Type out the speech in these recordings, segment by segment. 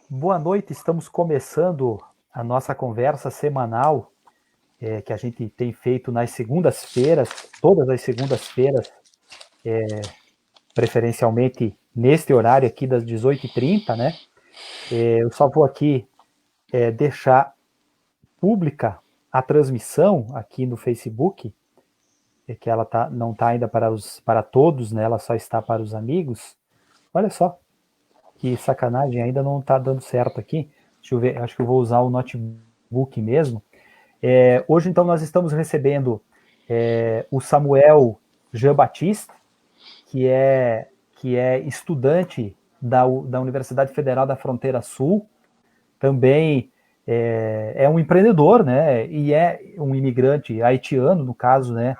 Boa noite, estamos começando a nossa conversa semanal que a gente tem feito nas segundas-feiras, todas as segundas-feiras, preferencialmente neste horário aqui das 18h30, né? Eu só vou aqui deixar pública a transmissão aqui no Facebook, que ela não está ainda para todos, né? Ela só está para os amigos. Olha só, que sacanagem, ainda não está dando certo aqui. Deixa eu ver, acho que eu vou usar o notebook mesmo. Hoje, então, nós estamos recebendo o Samuel Jean-Baptiste, que é estudante da Universidade Federal da Fronteira Sul, também é um empreendedor, né, e é um imigrante haitiano, no caso, né,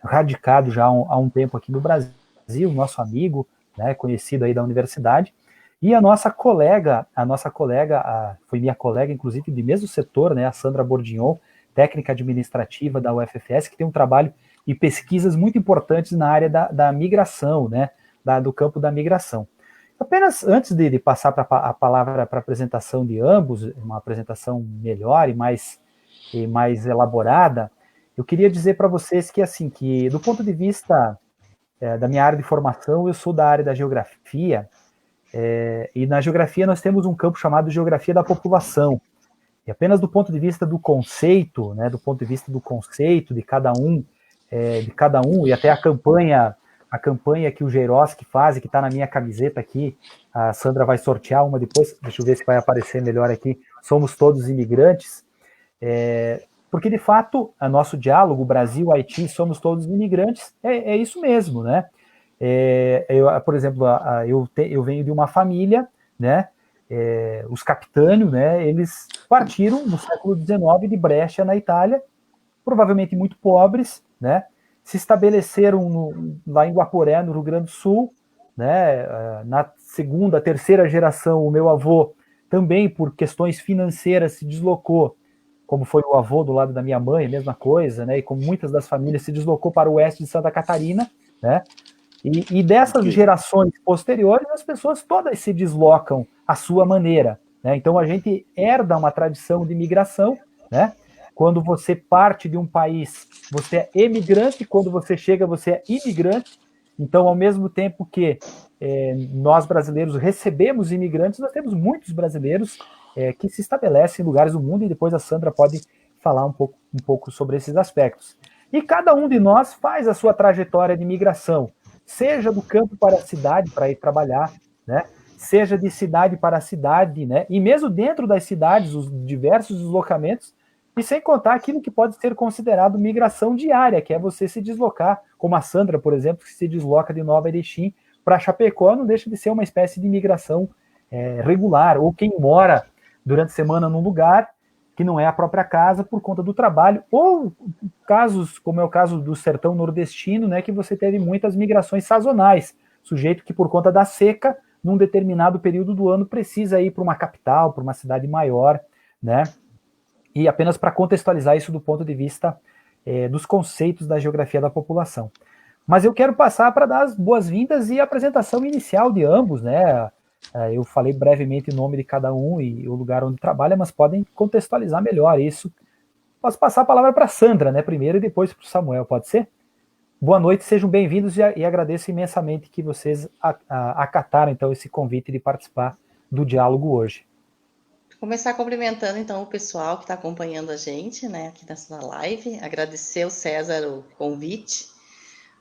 radicado já há um tempo aqui no Brasil, nosso amigo, né, conhecido aí da universidade, e foi minha colega, inclusive, de mesmo setor, né, a Sandra Bordignon, técnica administrativa da UFFS, que tem um trabalho e pesquisas muito importantes na área da migração, né, do campo da migração. Apenas antes de passar a palavra para a apresentação de ambos, uma apresentação melhor e mais elaborada, eu queria dizer para vocês que, assim, que do ponto de vista da minha área de formação, eu sou da área da geografia, e na geografia nós temos um campo chamado Geografia da População. E apenas do ponto de vista do conceito, né, do ponto de vista do conceito de cada um, e até a campanha que o Geiroski faz, que está na minha camiseta aqui, a Sandra vai sortear uma depois, deixa eu ver se vai aparecer melhor aqui, somos todos imigrantes, porque de fato, o nosso diálogo, Brasil-Haiti, somos todos imigrantes, é isso mesmo, né? Por exemplo, eu venho de uma família, né? Os Capitânio, né? Eles partiram no século XIX de Brescia, na Itália, provavelmente muito pobres, né? Se estabeleceram lá em Guaporé, no Rio Grande do Sul, né? Na segunda, terceira geração, o meu avô também, por questões financeiras, se deslocou, como foi o avô do lado da minha mãe, a mesma coisa, né? E como muitas das famílias, se deslocou para o oeste de Santa Catarina, né? E dessas Ok. gerações posteriores, as pessoas todas se deslocam à sua maneira, né? Então a gente herda uma tradição de migração, né? Quando você parte de um país, você é emigrante, quando você chega, você é imigrante. Então, ao mesmo tempo que nós brasileiros recebemos imigrantes, nós temos muitos brasileiros que se estabelecem em lugares do mundo, e depois a Sandra pode falar um pouco sobre esses aspectos. E cada um de nós faz a sua trajetória de migração, seja do campo para a cidade para ir trabalhar, né? Seja de cidade para cidade, né? E mesmo dentro das cidades, os diversos deslocamentos, e sem contar aquilo que pode ser considerado migração diária, que é você se deslocar, como a Sandra, por exemplo, que se desloca de Nova Erechim para Chapecó, não deixa de ser uma espécie de migração regular, ou quem mora durante a semana num lugar que não é a própria casa por conta do trabalho, ou casos, como é o caso do sertão nordestino, né, que você teve muitas migrações sazonais, sujeito que por conta da seca, num determinado período do ano, precisa ir para uma capital, para uma cidade maior, né? E apenas para contextualizar isso do ponto de vista dos conceitos da geografia da população. Mas eu quero passar para dar as boas-vindas e a apresentação inicial de ambos, né? Eu falei brevemente o nome de cada um e o lugar onde trabalha, mas podem contextualizar melhor isso. Posso passar a palavra para a Sandra, né, primeiro, e depois para o Samuel, pode ser? Boa noite, sejam bem-vindos e agradeço imensamente que vocês acataram, então, esse convite de participar do diálogo hoje. Vou começar cumprimentando então o pessoal que está acompanhando a gente, né, aqui nessa live. Agradecer ao César o convite.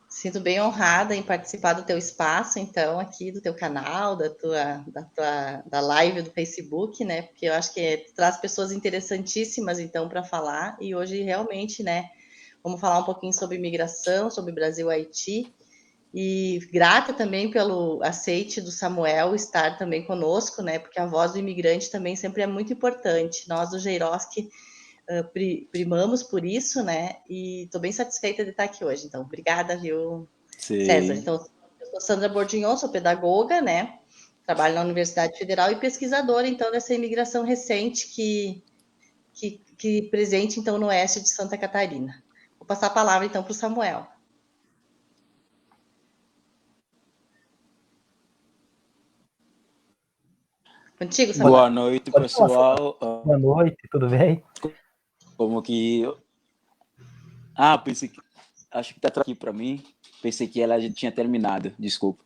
Sinto bem honrada em participar do teu espaço, então, aqui do teu canal, da live do Facebook, né? Porque eu acho que traz pessoas interessantíssimas, então, para falar. E hoje, realmente, né, vamos falar um pouquinho sobre imigração, sobre Brasil-Haiti. E grata também pelo aceite do Samuel estar também conosco, né? Porque a voz do imigrante também sempre é muito importante. Nós do Geiroski primamos por isso, né? E estou bem satisfeita de estar aqui hoje. Então, obrigada, viu, César? Sim. Então, eu sou Sandra Bordignon, sou pedagoga, né? Trabalho na Universidade Federal e pesquisadora, então, dessa imigração recente que presente, então, no oeste de Santa Catarina. Vou passar a palavra, então, para o Samuel. Contigo, Samuel. Boa noite, pessoal. Boa noite, tudo bem? Como que... pensei que... Acho que tá aqui para mim. Pensei que ela já tinha terminado, desculpa.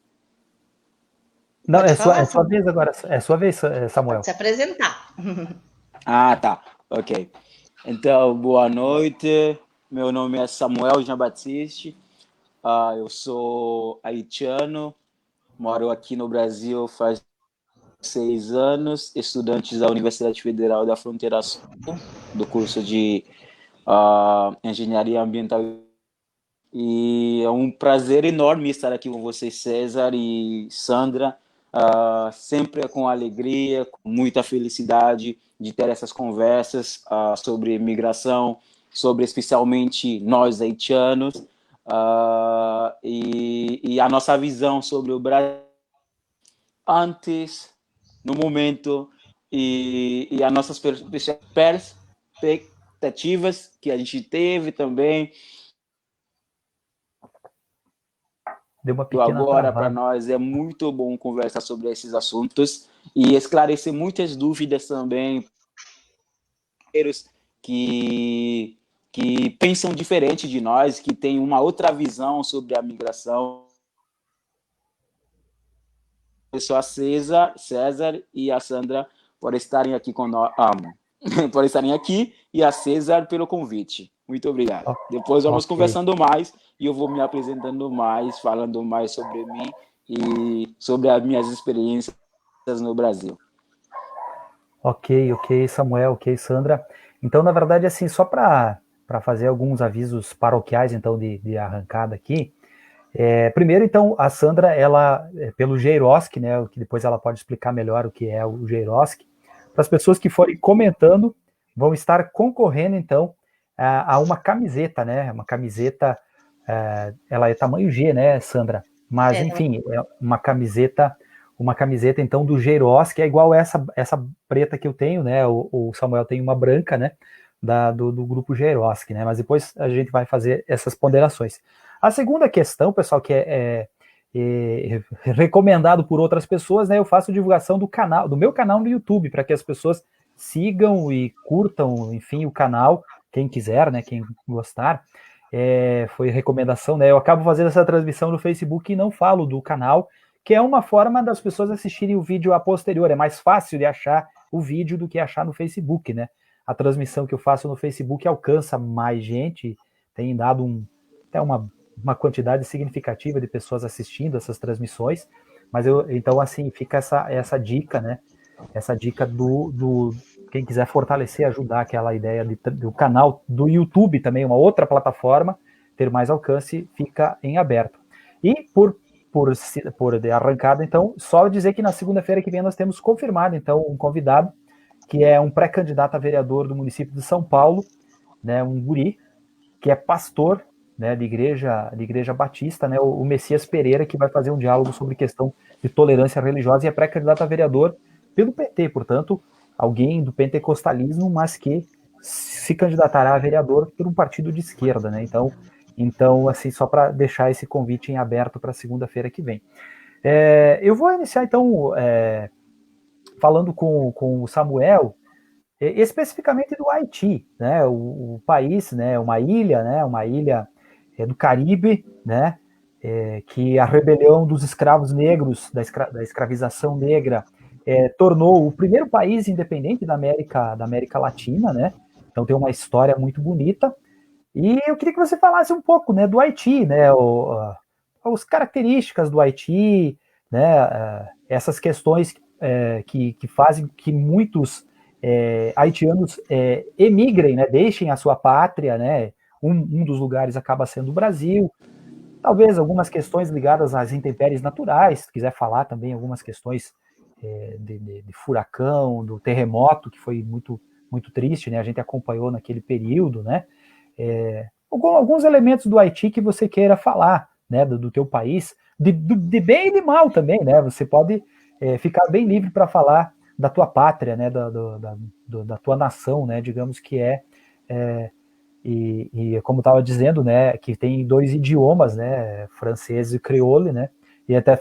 Não, Pode é falar, sua vez agora, é sua vez, Samuel. Pode se apresentar. Tá, ok. Então, boa noite. Meu nome é Samuel Jean Baptiste. Eu sou haitiano, moro aqui no Brasil faz 6 anos, estudante da Universidade Federal da Fronteira Sul, do curso de Engenharia Ambiental. E é um prazer enorme estar aqui com vocês, César e Sandra, sempre com alegria, com muita felicidade de ter essas conversas sobre migração, sobre especialmente nós haitianos, e a nossa visão sobre o Brasil antes, no momento, e as nossas perspectivas que a gente teve também. Deu uma pequena Agora, para travada. nós, é muito bom conversar sobre esses assuntos e esclarecer muitas dúvidas também que pensam diferente de nós, que têm uma outra visão sobre a migração. Eu sou a César e a Sandra por estarem aqui com nós, por estarem aqui, e a César pelo convite. Muito obrigado. Depois vamos conversando mais e eu vou me apresentando mais, falando mais sobre mim e sobre as minhas experiências no Brasil. Ok, Samuel, ok, Sandra. Então, na verdade, assim, só para fazer alguns avisos paroquiais, então, de arrancada aqui. Primeiro, então, a Sandra, ela, pelo Geiroski, né, que depois ela pode explicar melhor o que é o Geiroski, para as pessoas que forem comentando, vão estar concorrendo, então, a uma camiseta, né, uma camiseta, ela é tamanho G, né, Sandra? Mas, enfim, é uma camiseta, então, do Geiroski, é igual essa preta que eu tenho, né, o Samuel tem uma branca, né, do grupo Geiroski, né, mas depois a gente vai fazer essas ponderações. A segunda questão, pessoal, que é recomendado por outras pessoas, né? Eu faço divulgação do meu canal no YouTube, para que as pessoas sigam e curtam, enfim, o canal, quem quiser, né? Quem gostar. Foi recomendação, né? Eu acabo fazendo essa transmissão no Facebook e não falo do canal, que é uma forma das pessoas assistirem o vídeo a posterior. É mais fácil de achar o vídeo do que achar no Facebook, né? A transmissão que eu faço no Facebook alcança mais gente, tem dado até uma quantidade significativa de pessoas assistindo essas transmissões, mas então, assim, fica essa dica, né? Essa dica do quem quiser fortalecer, ajudar aquela ideia do canal do YouTube também, uma outra plataforma, ter mais alcance, fica em aberto. E por arrancada, então, só dizer que na segunda-feira que vem nós temos confirmado, então, um convidado, que é um pré-candidato a vereador do município de São Paulo, né, um guri, que é pastor, né, de igreja batista, né, o Messias Pereira, que vai fazer um diálogo sobre questão de tolerância religiosa e é pré-candidato a vereador pelo PT, portanto, alguém do pentecostalismo, mas que se candidatará a vereador por um partido de esquerda, né? Então, assim, só para deixar esse convite em aberto para segunda-feira que vem. Eu vou iniciar, então, falando com o Samuel, especificamente do Haiti, né? O país, né? Uma ilha do Caribe, né? Que a rebelião dos escravos negros, da escravização negra, tornou o primeiro país independente da América Latina, né? Então tem uma história muito bonita. E eu queria que você falasse um pouco, né, do Haiti, né? As características do Haiti, né? Essas questões que fazem que muitos haitianos emigrem, né? Deixem a sua pátria, né? Um dos lugares acaba sendo o Brasil. Talvez algumas questões ligadas às intempéries naturais, se quiser falar também algumas questões de furacão, do terremoto, que foi muito, muito triste, né? A gente acompanhou naquele período, né? Alguns elementos do Haiti que você queira falar, né? Do teu país, de bem e de mal também, né? Você pode ficar bem livre para falar da tua pátria, né? Da tua nação, né? Digamos que e como estava dizendo, né, que tem 2 idiomas, né, francês e crioulo, né, e até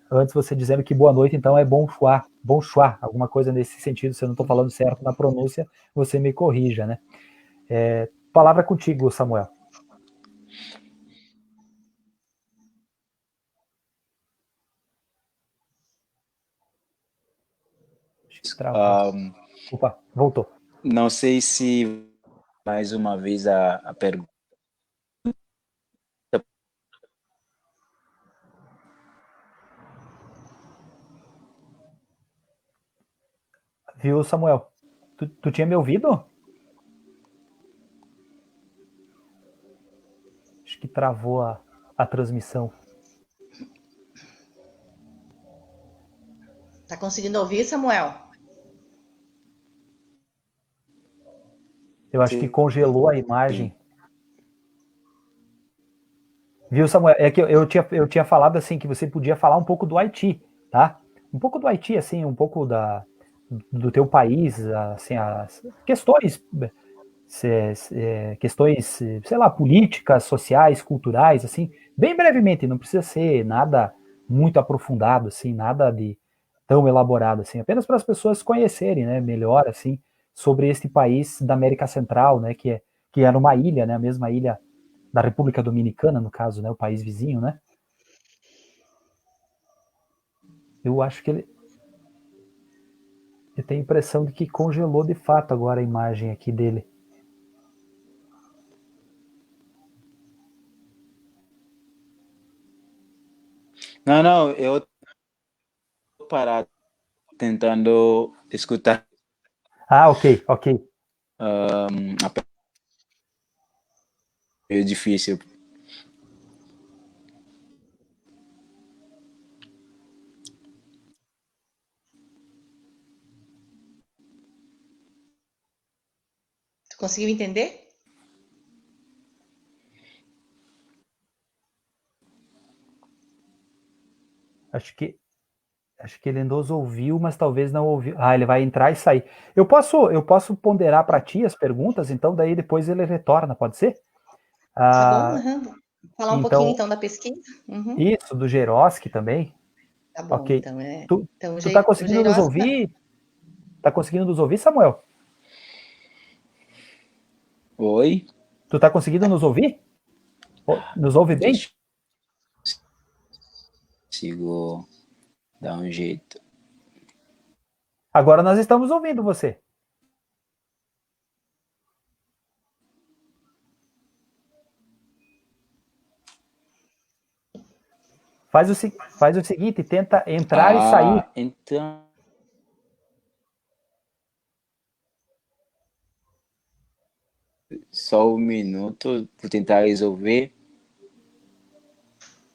Antes você dizendo que boa noite, então é bonsoir, alguma coisa nesse sentido, se eu não estou falando certo na pronúncia, você me corrija, né? Palavra contigo, Samuel. Acho que travou. Opa, voltou. Não sei se mais uma vez a pergunta. Viu, Samuel? Tu tinha me ouvido? Acho que travou a transmissão. Tá conseguindo ouvir, Samuel? Eu acho que congelou a imagem. Viu, Samuel? É que eu tinha falado assim que você podia falar um pouco do Haiti, tá? Um pouco do Haiti, assim, um pouco do teu país, assim, as questões, questões, sei lá, políticas, sociais, culturais, assim, bem brevemente, não precisa ser nada muito aprofundado, assim, nada de tão elaborado, assim, apenas para as pessoas conhecerem, né, melhor, assim, sobre este país da América Central, né, que era uma ilha, né, a mesma ilha da República Dominicana, no caso, né, o país vizinho, né? Eu acho que eu tenho a impressão de que congelou de fato agora a imagem aqui dele. Não, eu tô parado tentando escutar. Ah, ok. É difícil. Tu conseguiu entender? Acho que ele nos ouviu, mas talvez não ouviu. Ah, ele vai entrar e sair. Eu posso ponderar para ti as perguntas, então daí depois ele retorna, pode ser? Tá bom? Ah, Uhum. Falar um pouquinho então, então da pesquisa? Uhum. isso, do Geroski também. Tá bom, Ok. então Então Tu tá o conseguindo nos Geiroski tá. ouvir? Tá conseguindo nos ouvir, Samuel? Oi? Tu tá conseguindo nos ouvir? Nos ouve bem? Deixa eu consigo dar um jeito. Agora nós estamos ouvindo você. Faz o seguinte, tenta entrar e sair. Então. Só um minuto, vou tentar resolver.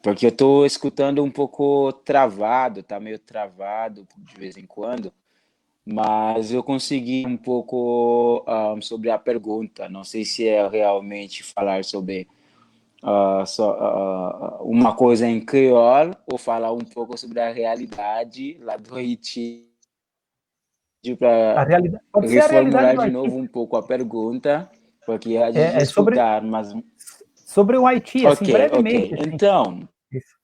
Porque eu tô escutando um pouco travado, tá meio travado de vez em quando. Mas eu consegui um pouco sobre a pergunta. Não sei se é realmente falar sobre uma coisa em crioulo ou falar um pouco sobre a realidade lá do Haiti A para realidade, pode ser a realidade reformular do de Haiti. novo um pouco a pergunta, porque a gente É escutar, mas sobre o Haiti, assim, ok. brevemente, assim. Então, Isso.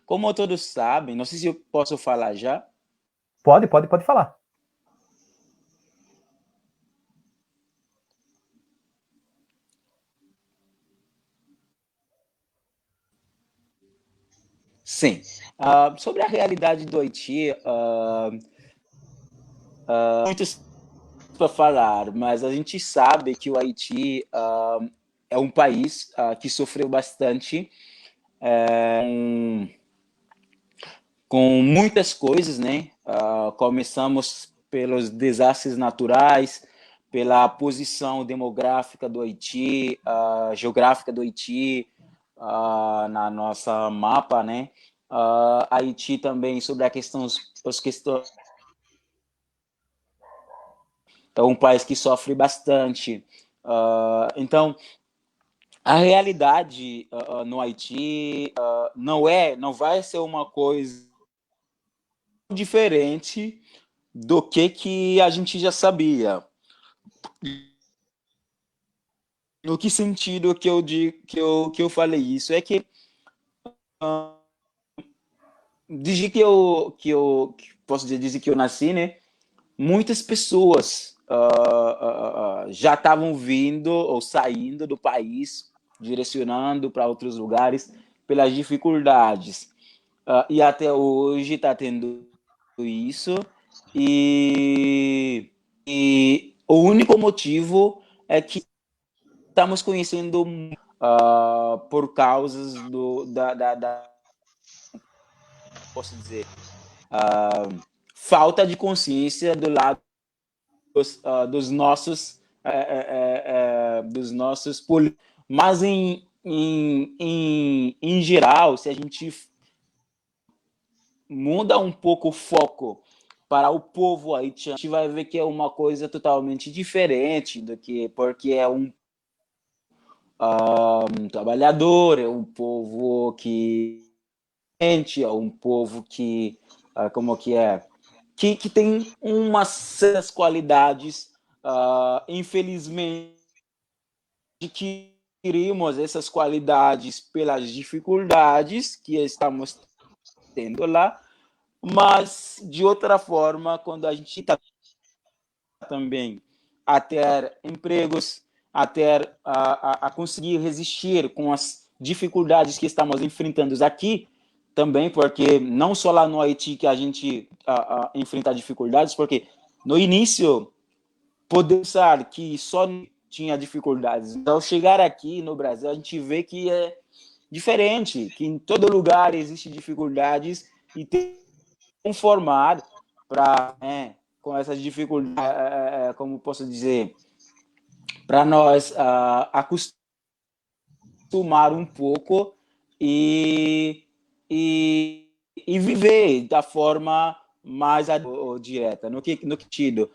como todos sabem, não sei se eu posso falar já. Pode falar. Sim. Sobre a realidade do Haiti, muitos para falar, mas a gente sabe que o Haiti é um país que sofreu bastante com muitas coisas, né? Começamos pelos desastres naturais, pela posição demográfica do Haiti, geográfica do Haiti na nossa mapa, né? Haiti também sobre a questão, as questões. É um país que sofre bastante. Então, a realidade no Haiti não vai ser uma coisa diferente do que a gente já sabia. No que sentido que eu falei isso? É que desde que posso dizer que eu nasci, né? Muitas pessoas já estavam vindo ou saindo do país, direcionando para outros lugares pelas dificuldades. E até hoje está tendo isso. E o único motivo é que estamos conhecendo por causas posso dizer, falta de consciência do lado dos nossos políticos. Mas em geral, se a gente muda um pouco o foco para o povo haitiano, a gente vai ver que é uma coisa totalmente diferente do que, porque é um trabalhador, é um povo que é um povo que como que é que tem umas certas qualidades, infelizmente, que adquirimos essas qualidades pelas dificuldades que estamos tendo lá, mas de outra forma, quando a gente está também a ter empregos, a conseguir resistir com as dificuldades que estamos enfrentando aqui, também, porque não só lá no Haiti que a gente enfrenta dificuldades, porque no início podemos pensar que só tinha dificuldades. Ao chegar aqui no Brasil, a gente vê que é diferente, que em todo lugar existe dificuldades e tem conformado para com essas dificuldades, como posso dizer, para nós acostumar um pouco e viver da forma mais direta. No que sentido?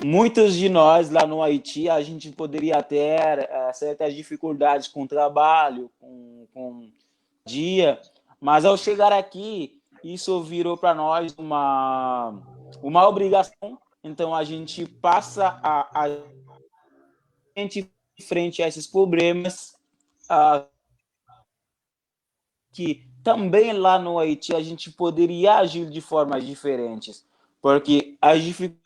Muitos de nós lá no Haiti, a gente poderia ter certas dificuldades com o trabalho, com dia, mas ao chegar aqui, isso virou para nós uma obrigação. Então a gente passa a gente frente a esses problemas que também lá no Haiti a gente poderia agir de formas diferentes, porque as dificuldades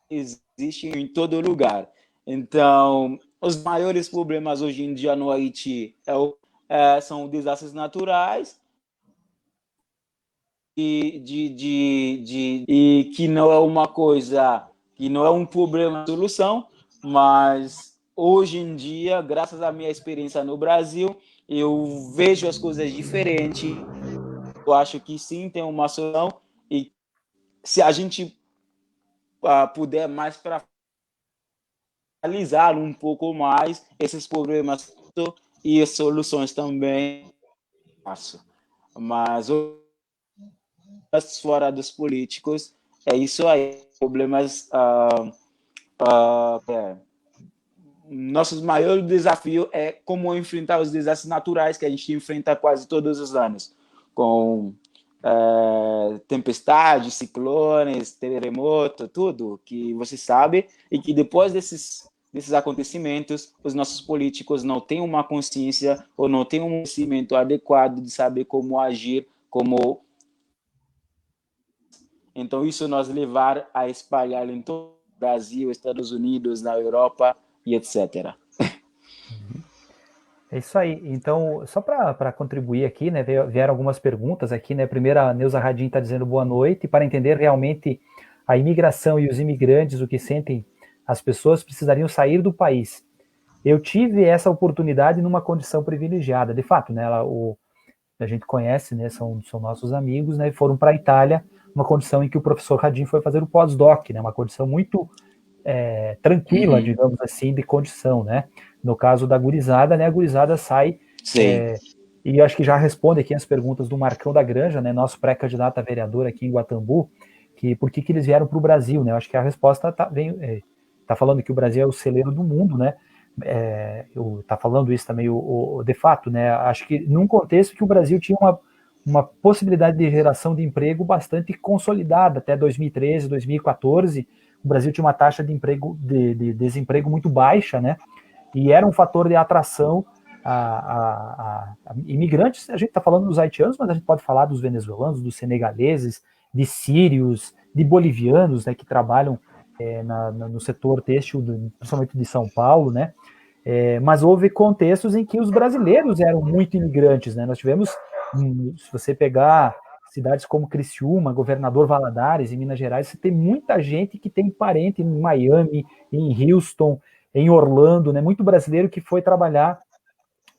existem em todo lugar. Então, os maiores problemas hoje em dia no Haiti são desastres naturais e que não é uma coisa, que não é um problema de solução, mas hoje em dia, graças à minha experiência no Brasil, eu vejo as coisas diferentes. Eu acho que sim, tem uma solução e se a gente puder mais para analisar um pouco mais esses problemas e as soluções também, mas fora dos políticos, é isso aí, problemas nossos maiores desafios é como enfrentar os desastres naturais que a gente enfrenta quase todos os anos, com tempestades, ciclones, terremoto, tudo que você sabe, e que depois desses acontecimentos, os nossos políticos não têm uma consciência ou não têm um conhecimento adequado de saber como agir, Então, isso nos levar a espalhar em todo o Brasil, Estados Unidos, na Europa e etc. É isso aí. Então, só para contribuir aqui, né, vieram algumas perguntas aqui, né? Primeiro, a Neuza Radin está dizendo boa noite. Para entender realmente a imigração e os imigrantes, o que sentem as pessoas, precisariam sair do país. Eu tive essa oportunidade numa condição privilegiada. De fato, né, a gente conhece, né, são nossos amigos, né, foram para a Itália, uma condição em que o professor Radin foi fazer o pós-doc, né, uma condição muito tranquila, digamos assim, de condição, né? No caso da gurizada, né, a gurizada sai, e acho que já responde aqui as perguntas do Marcão da Granja, né, nosso pré-candidato a vereador aqui em Guatambu, que por que eles vieram para o Brasil, né? Eu acho que a resposta tá falando que o Brasil é o celeiro do mundo, né? Tá falando isso também de fato, né? Acho que num contexto que o Brasil tinha uma possibilidade de geração de emprego bastante consolidada até 2013, 2014. O Brasil tinha uma taxa de desemprego muito baixa, né? E era um fator de atração imigrantes, a gente está falando dos haitianos, mas a gente pode falar dos venezuelanos, dos senegaleses, de sírios, de bolivianos, né, que trabalham no setor têxtil, principalmente de São Paulo, né? Mas houve contextos em que os brasileiros eram muito imigrantes, né? Nós tivemos, se você pegar cidades como Criciúma, Governador Valadares, em Minas Gerais, você tem muita gente que tem parente em Miami, em Houston, em Orlando, né? Muito brasileiro que foi trabalhar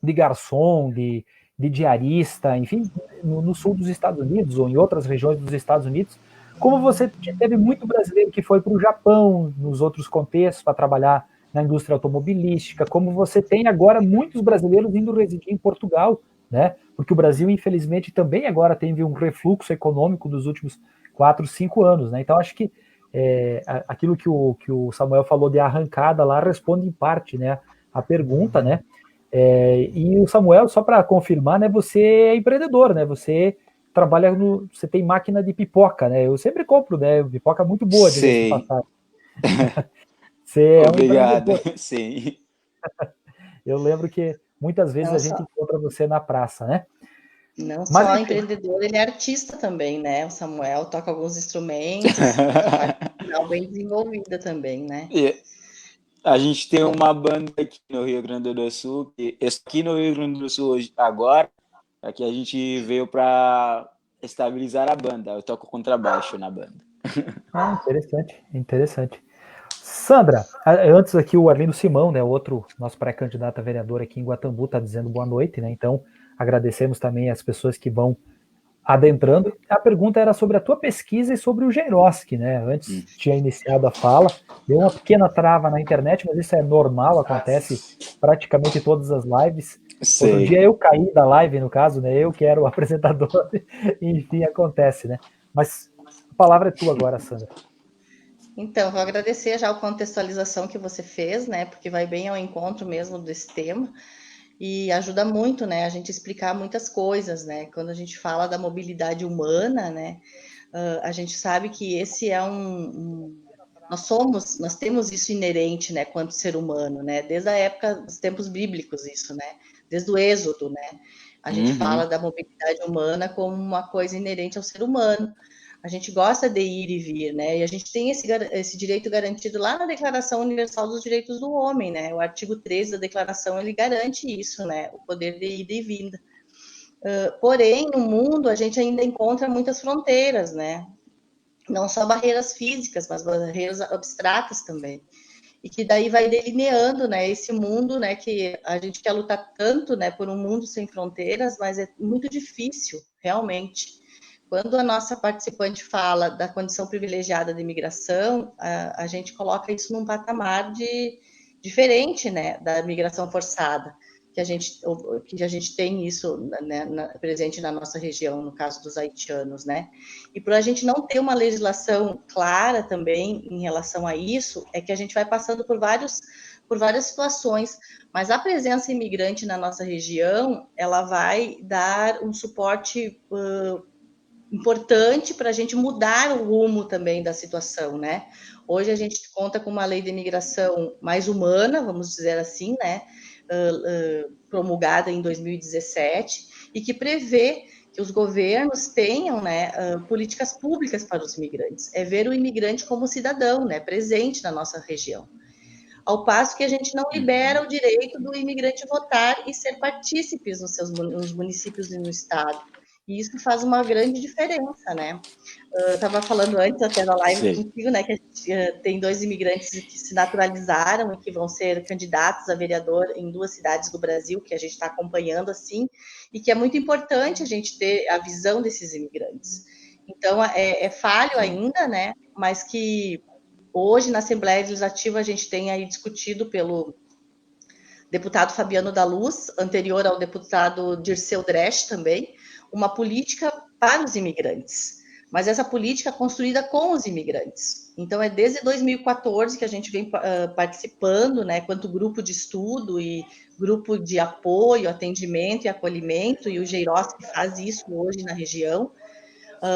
de garçom, de diarista, enfim, no sul dos Estados Unidos ou em outras regiões dos Estados Unidos, como você teve muito brasileiro que foi para o Japão, nos outros contextos, para trabalhar na indústria automobilística, como você tem agora muitos brasileiros indo residir em Portugal, né? Porque o Brasil, infelizmente, também agora teve um refluxo econômico dos últimos 4, 5 anos, né? Então, acho que aquilo que o Samuel falou de arrancada lá responde em parte, né, a pergunta, né? E o Samuel, só para confirmar, né, você é empreendedor, né? Você trabalha você tem máquina de pipoca, né? Eu sempre compro, né? Pipoca muito boa, diga-se de Sei. passagem. Você é um Obrigado. empreendedor. Sim. Eu lembro que muitas vezes Não a gente só, encontra você na praça, né? não Mas só enfim, empreendedor, ele é artista também, né? O Samuel toca alguns instrumentos, tem uma parte musical bem desenvolvida também, né? E a gente tem uma banda aqui no Rio Grande do Sul, que aqui no Rio Grande do Sul hoje, agora, é que a gente veio para estabilizar a banda. Eu toco contrabaixo na banda. interessante, interessante. Sandra, antes aqui o Arlindo Simão, né, outro nosso pré-candidato a vereador aqui em Guatambu, está dizendo boa noite, né? Então agradecemos também as pessoas que vão adentrando. A pergunta era sobre a tua pesquisa e sobre o Geiroski, né? Antes tinha iniciado a fala, deu uma pequena trava na internet, mas isso é normal, acontece praticamente em todas as lives. Outro Sei. dia eu caí da live, no caso, né? Eu que era o apresentador, enfim, acontece, né? Mas a palavra é tua agora, Sandra. Então, vou agradecer já a contextualização que você fez, né? Porque vai bem ao encontro mesmo desse tema e ajuda muito, né? A gente explicar muitas coisas, né? Quando a gente fala da mobilidade humana, né? A gente sabe que esse é nós temos isso inerente, né? Quanto ser humano, né? Desde a época dos tempos bíblicos, isso, né? Desde o Êxodo, né? A gente fala Uhum. da mobilidade humana como uma coisa inerente ao ser humano. A gente gosta de ir e vir, né? E a gente tem esse direito garantido lá na Declaração Universal dos Direitos do Homem, né? O artigo 13 da Declaração, ele garante isso, né? O poder de ida e vinda. Porém, no mundo, a gente ainda encontra muitas fronteiras, né? Não só barreiras físicas, mas barreiras abstratas também. E que daí vai delineando, né, esse mundo, né, que a gente quer lutar tanto, né, por um mundo sem fronteiras, mas é muito difícil, realmente. Quando a nossa participante fala da condição privilegiada de imigração, a gente coloca isso num patamar diferente, né, da migração forçada, que a gente tem isso, né, presente na nossa região, no caso dos haitianos, né? E por a gente não ter uma legislação clara também em relação a isso, é que a gente vai passando por várias situações, mas a presença imigrante na nossa região, ela vai dar um suporte importante para a gente mudar o rumo também da situação, né? Hoje a gente conta com uma lei de imigração mais humana, vamos dizer assim, né? Promulgada em 2017 e que prevê que os governos tenham, né, políticas públicas para os imigrantes. É ver o imigrante como cidadão, né, presente na nossa região. Ao passo que a gente não libera o direito do imigrante votar e ser partícipes nos municípios e no estado. E isso faz uma grande diferença, né? Eu estava falando antes até da live Sei. contigo, né, que a gente tem 2 imigrantes que se naturalizaram e que vão ser candidatos a vereador em 2 cidades do Brasil, que a gente está acompanhando assim, e que é muito importante a gente ter a visão desses imigrantes. Então, é falho ainda, né, mas que hoje na Assembleia Legislativa a gente tem aí discutido pelo deputado Fabiano da Luz, anterior ao deputado Dirceu Dresch também, uma política para os imigrantes. Mas essa política é construída com os imigrantes. Então, é desde 2014 que a gente vem participando, né, quanto grupo de estudo e grupo de apoio, atendimento e acolhimento, e o Geiroski faz isso hoje na região.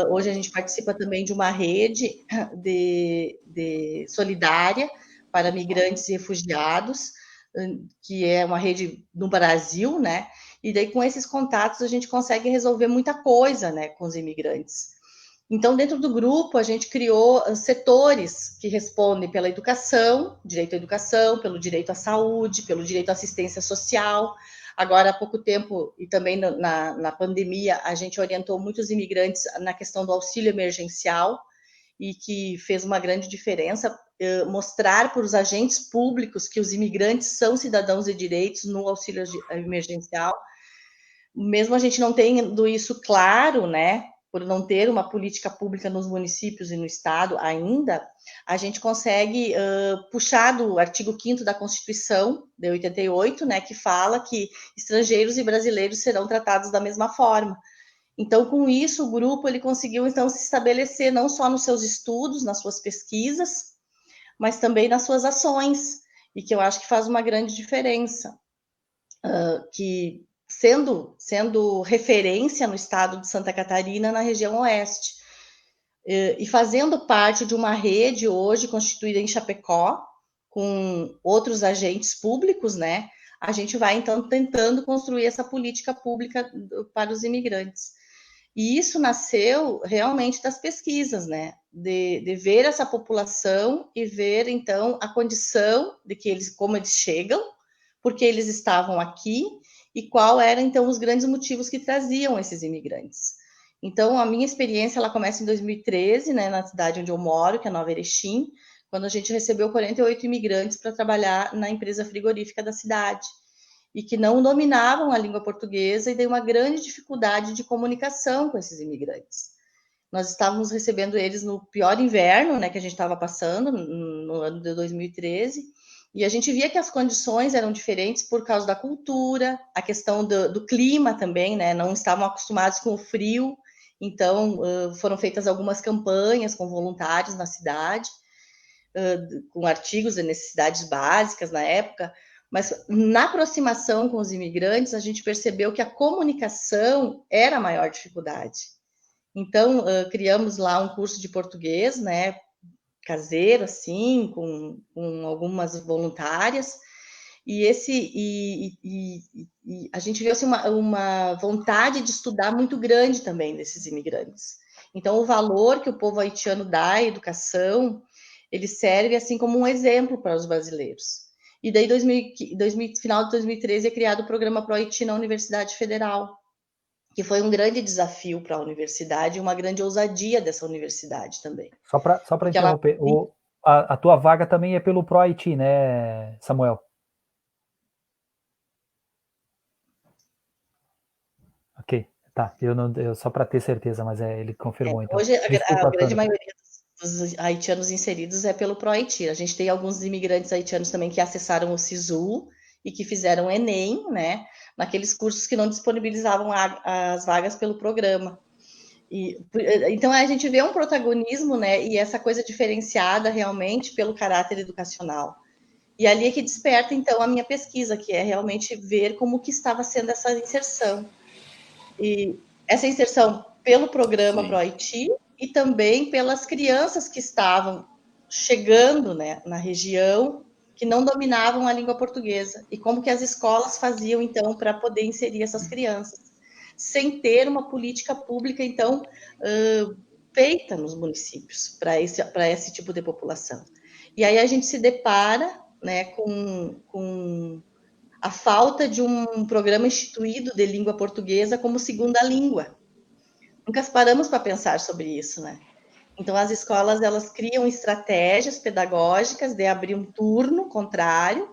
Hoje a gente participa também de uma rede de solidária para migrantes e refugiados, que é uma rede no Brasil, né? E daí, com esses contatos, a gente consegue resolver muita coisa, né, com os imigrantes. Então, dentro do grupo, a gente criou setores que respondem pela educação, direito à educação, pelo direito à saúde, pelo direito à assistência social. Agora, há pouco tempo, e também na pandemia, a gente orientou muitos imigrantes na questão do auxílio emergencial, e que fez uma grande diferença, mostrar para os agentes públicos que os imigrantes são cidadãos de direitos no auxílio emergencial. Mesmo a gente não tendo isso claro, né, por não ter uma política pública nos municípios e no estado ainda, a gente consegue puxar do artigo 5º da Constituição de 88, né, que fala que estrangeiros e brasileiros serão tratados da mesma forma. Então, com isso, o grupo ele conseguiu então se estabelecer não só nos seus estudos, nas suas pesquisas, mas também nas suas ações, e que eu acho que faz uma grande diferença, que sendo referência no estado de Santa Catarina, na região oeste, e fazendo parte de uma rede hoje constituída em Chapecó, com outros agentes públicos, né? A gente vai então tentando construir essa política pública para os imigrantes. E isso nasceu realmente das pesquisas, né? De ver essa população e ver, então, a condição de que eles, como eles chegam, porque eles estavam aqui e qual eram, então, os grandes motivos que traziam esses imigrantes. Então, a minha experiência, ela começa em 2013, né, na cidade onde eu moro, que é Nova Erechim, quando a gente recebeu 48 imigrantes para trabalhar na empresa frigorífica da cidade, e que não dominavam a língua portuguesa e deu uma grande dificuldade de comunicação com esses imigrantes. Nós estávamos recebendo eles no pior inverno, né, que a gente estava passando, no ano de 2013, e a gente via que as condições eram diferentes por causa da cultura, a questão do clima também, né, não estavam acostumados com o frio, então foram feitas algumas campanhas com voluntários na cidade, com artigos de necessidades básicas na época, mas na aproximação com os imigrantes, a gente percebeu que a comunicação era a maior dificuldade. Então, criamos lá um curso de português, né, caseiro, assim, com algumas voluntárias, e a gente viu assim, uma vontade de estudar muito grande também desses imigrantes. Então, o valor que o povo haitiano dá à educação, ele serve assim como um exemplo para os brasileiros. E daí, final de 2013, é criado o programa Pro Haiti na Universidade Federal, que foi um grande desafio para a universidade e uma grande ousadia dessa universidade também. Só para interromper, a tua vaga também é pelo Pro Haiti, né, Samuel? Ok, tá. Eu só para ter certeza, mas ele confirmou. Então. Hoje, a grande maioria dos haitianos inseridos é pelo Pro Haiti. A gente tem alguns imigrantes haitianos também que acessaram o SISU e que fizeram o Enem, né? Naqueles cursos que não disponibilizavam as vagas pelo programa. Então, a gente vê um protagonismo, né? E essa coisa diferenciada realmente pelo caráter educacional. E ali é que desperta, então, a minha pesquisa, que é realmente ver como que estava sendo essa inserção. E essa inserção pelo programa Pro Haiti e também pelas crianças que estavam chegando, né, na região, que não dominavam a língua portuguesa, e como que as escolas faziam, então, para poder inserir essas crianças, sem ter uma política pública, então, feita nos municípios para esse tipo de população. E aí a gente se depara, né, com a falta de um programa instituído de língua portuguesa como segunda língua. Nunca paramos para pensar sobre isso, né? Então, as escolas, elas criam estratégias pedagógicas de abrir um turno contrário,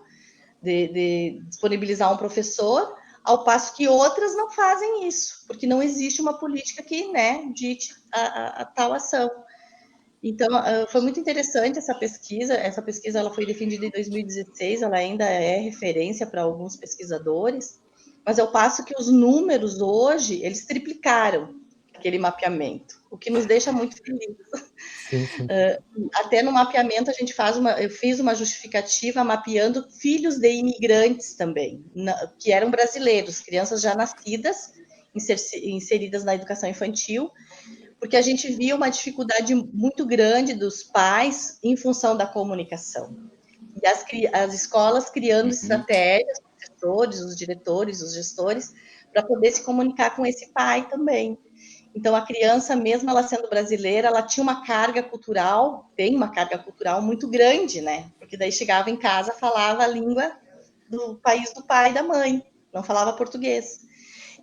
de disponibilizar um professor, ao passo que outras não fazem isso, porque não existe uma política que, né, dite a tal ação. Então, foi muito interessante essa pesquisa. Essa pesquisa ela foi defendida em 2016, ela ainda é referência para alguns pesquisadores, mas ao passo que os números hoje, eles triplicaram aquele mapeamento, o que nos deixa muito felizes. Sim. Até no mapeamento eu fiz uma justificativa mapeando filhos de imigrantes também, que eram brasileiros, crianças já nascidas, inseridas na educação infantil, porque a gente via uma dificuldade muito grande dos pais em função da comunicação. E as escolas criando estratégias, os professores, os diretores, os gestores, para poder se comunicar com esse pai também. Então, a criança, mesmo ela sendo brasileira, ela tinha uma carga cultural, tem uma carga cultural muito grande, né? Porque daí chegava em casa, falava a língua do país do pai e da mãe, não falava português.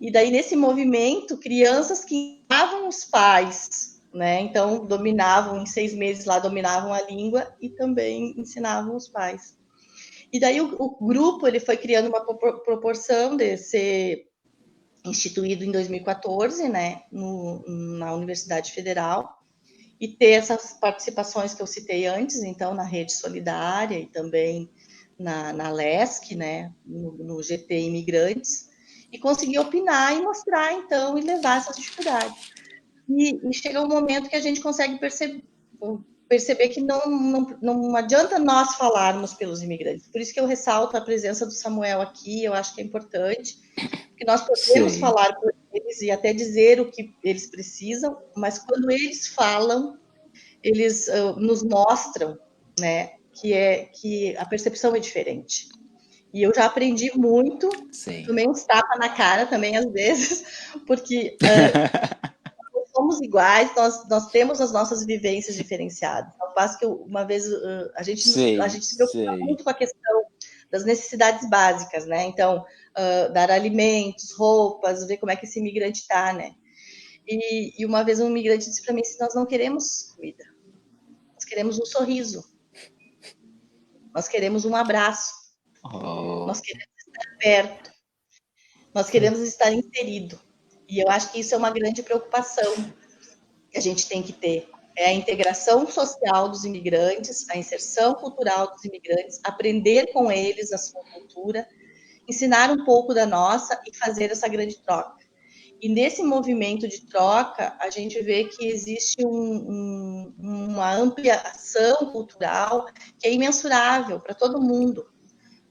E daí, nesse movimento, crianças que ensinavam os pais, né? Então, dominavam, em 6 meses lá, dominavam a língua e também ensinavam os pais. E daí, o grupo, ele foi criando uma proporção de ser instituído em 2014, né, na Universidade Federal, e ter essas participações que eu citei antes, então, na Rede Solidária e também na LESC, né, no GT Imigrantes, e conseguir opinar e mostrar, então, e levar essas dificuldades. E chega um momento que a gente consegue perceber que não adianta nós falarmos pelos imigrantes. Por isso que eu ressalto a presença do Samuel aqui, eu acho que é importante, porque nós podemos falar por eles e até dizer o que eles precisam, mas quando eles falam, eles nos mostram, né, que a percepção é diferente. E eu já aprendi muito, tomei uns tapas na cara também às vezes, porque nós somos iguais, nós temos as nossas vivências diferenciadas. Ao passo que uma vez a gente se preocupa muito com a questão das necessidades básicas, né? Então, dar alimentos, roupas, ver como é que esse imigrante está, né? E uma vez um imigrante disse para mim assim, nós não queremos comida, nós queremos um sorriso, nós queremos um abraço, nós queremos estar perto, nós queremos estar inserido. E eu acho que isso é uma grande preocupação que a gente tem que ter. É a integração social dos imigrantes, a inserção cultural dos imigrantes, aprender com eles a sua cultura, ensinar um pouco da nossa e fazer essa grande troca. E nesse movimento de troca, a gente vê que existe uma ampliação cultural que é imensurável para todo mundo.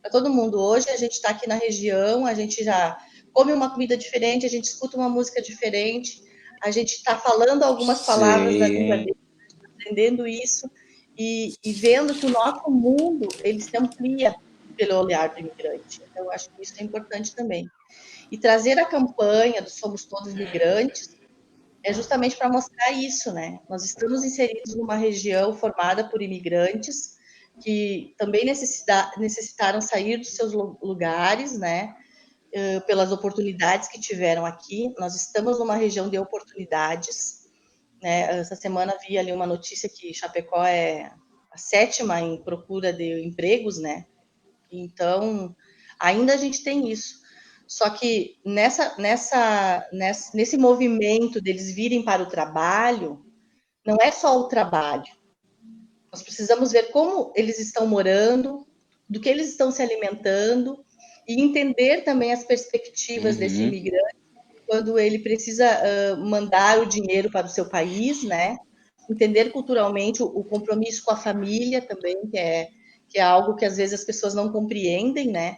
Para todo mundo. Hoje a gente está aqui na região, a gente já come uma comida diferente, a gente escuta uma música diferente, a gente está falando algumas palavras da língua dele, aprendendo isso e vendo que o nosso mundo ele se amplia pelo olhar do imigrante. Então, eu acho que isso é importante também. E trazer a campanha do Somos Todos Migrantes é justamente para mostrar isso, né? Nós estamos inseridos numa região formada por imigrantes que também necessitaram sair dos seus lugares, né? Pelas oportunidades que tiveram aqui. Nós estamos numa região de oportunidades, né? Essa semana vi ali uma notícia que Chapecó é a 7ª em procura de empregos, né? Então, ainda a gente tem isso. Só que nesse movimento deles virem para o trabalho, não é só o trabalho. Nós precisamos ver como eles estão morando, do que eles estão se alimentando e entender também as perspectivas desse imigrante quando ele precisa mandar o dinheiro para o seu país, né? Entender culturalmente o compromisso com a família também, que é algo que às vezes as pessoas não compreendem, né?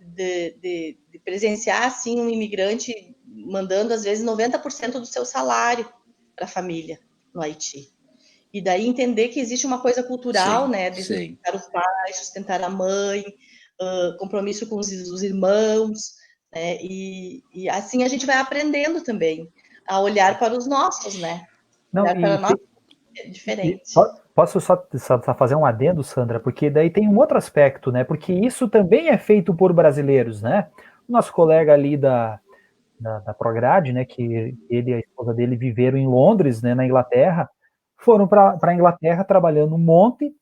De presenciar assim um imigrante mandando às vezes 90% do seu salário para a família no Haiti. E daí entender que existe uma coisa cultural, né, de sustentar o pai, sustentar a mãe, compromisso com os irmãos, né, e assim a gente vai aprendendo também a olhar para os nossos, né, olhar para nós é diferente. Posso só fazer um adendo, Sandra, porque daí tem um outro aspecto, né, porque isso também é feito por brasileiros, né, o nosso colega ali da Prograde, né, que ele e a esposa dele viveram em Londres, né, na Inglaterra, foram para a Inglaterra trabalhando um monte.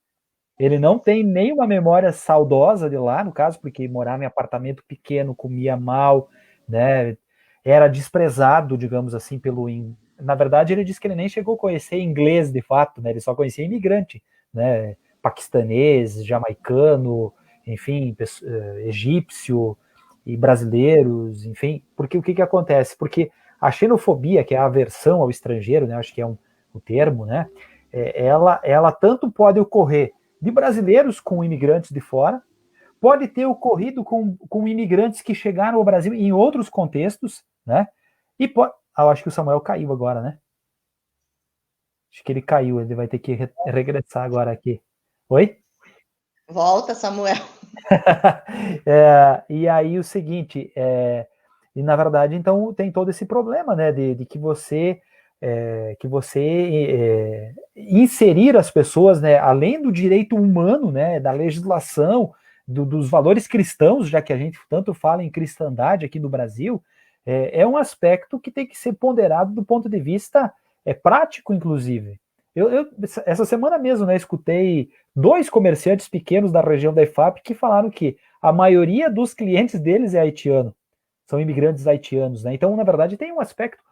Ele não tem nenhuma memória saudosa de lá, no caso, porque morava em apartamento pequeno, comia mal, né? Era desprezado, digamos assim, Na verdade, ele disse que ele nem chegou a conhecer inglês de fato, né? Ele só conhecia imigrante, né? Paquistanês, jamaicano, enfim, egípcio e brasileiros, enfim. Porque o que acontece? Porque a xenofobia, que é a aversão ao estrangeiro, né? Acho que é o termo, né? Ela tanto pode ocorrer de brasileiros com imigrantes de fora, pode ter ocorrido com imigrantes que chegaram ao Brasil em outros contextos, né? E eu acho que o Samuel caiu agora, né? Acho que ele caiu, ele vai ter que regressar agora aqui. Oi? Volta, Samuel. E aí o seguinte, e na verdade, então, tem todo esse problema, né, de que você inserir as pessoas, né, além do direito humano, né, da legislação, dos valores cristãos, já que a gente tanto fala em cristandade aqui no Brasil, um aspecto que tem que ser ponderado do ponto de vista prático, inclusive. Essa semana mesmo, né, escutei 2 comerciantes pequenos da região da IFAP que falaram que a maioria dos clientes deles é haitiano, são imigrantes haitianos, né? Então, na verdade, tem um aspecto,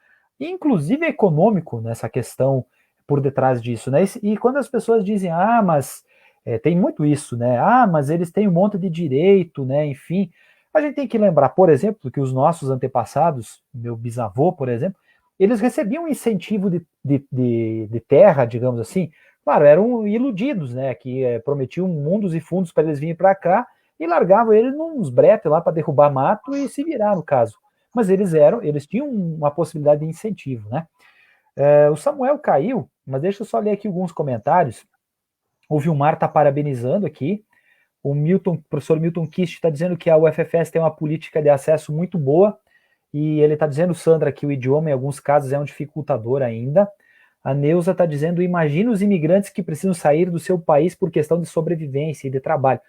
inclusive econômico, nessa questão por detrás disso, né? E quando as pessoas dizem, mas tem muito isso, né? Mas eles têm um monte de direito, né? Enfim, a gente tem que lembrar, por exemplo, que os nossos antepassados, meu bisavô, por exemplo, eles recebiam um incentivo de terra, digamos assim. Claro, eram iludidos, né? Que prometiam mundos e fundos para eles virem para cá e largavam eles nos bretes lá para derrubar mato e se virar, no caso. Mas eles tinham uma possibilidade de incentivo, né? O Samuel caiu, mas deixa eu só ler aqui alguns comentários. O Vilmar está parabenizando aqui. O professor Milton Kist está dizendo que a UFFS tem uma política de acesso muito boa. E ele está dizendo, Sandra, que o idioma, em alguns casos, é um dificultador ainda. A Neuza está dizendo, imagina os imigrantes que precisam sair do seu país por questão de sobrevivência e de trabalho.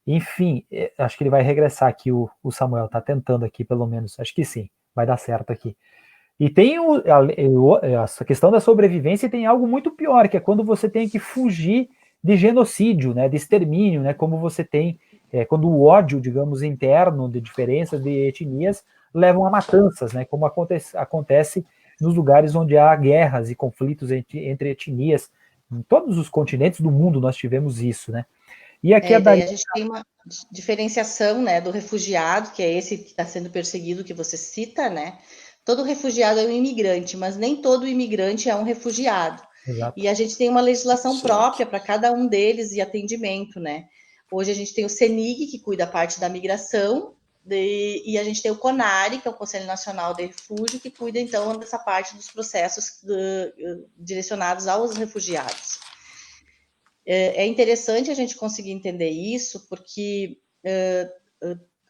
Enfim, acho que ele vai regressar aqui, o Samuel, está tentando aqui, pelo menos. Acho que sim, vai dar certo aqui. E tem essa questão da sobrevivência, e tem algo muito pior, que é quando você tem que fugir de genocídio, né, de extermínio, né, como você tem, quando o ódio, digamos, interno de diferenças de etnias levam a matanças, né, como acontece nos lugares onde há guerras e conflitos entre etnias. Em todos os continentes do mundo nós tivemos isso, né. E aqui daí a gente tem uma diferenciação, né, do refugiado, que é esse que está sendo perseguido, que você cita, né? Todo refugiado é um imigrante, mas nem todo imigrante é um refugiado. Exato. E a gente tem uma legislação própria para cada um deles e atendimento, né? Hoje a gente tem o CENIG, que cuida da parte da migração, e a gente tem o CONARE, que é o Conselho Nacional de Refúgio, que cuida, então, dessa parte dos processos direcionados aos refugiados. É interessante a gente conseguir entender isso, porque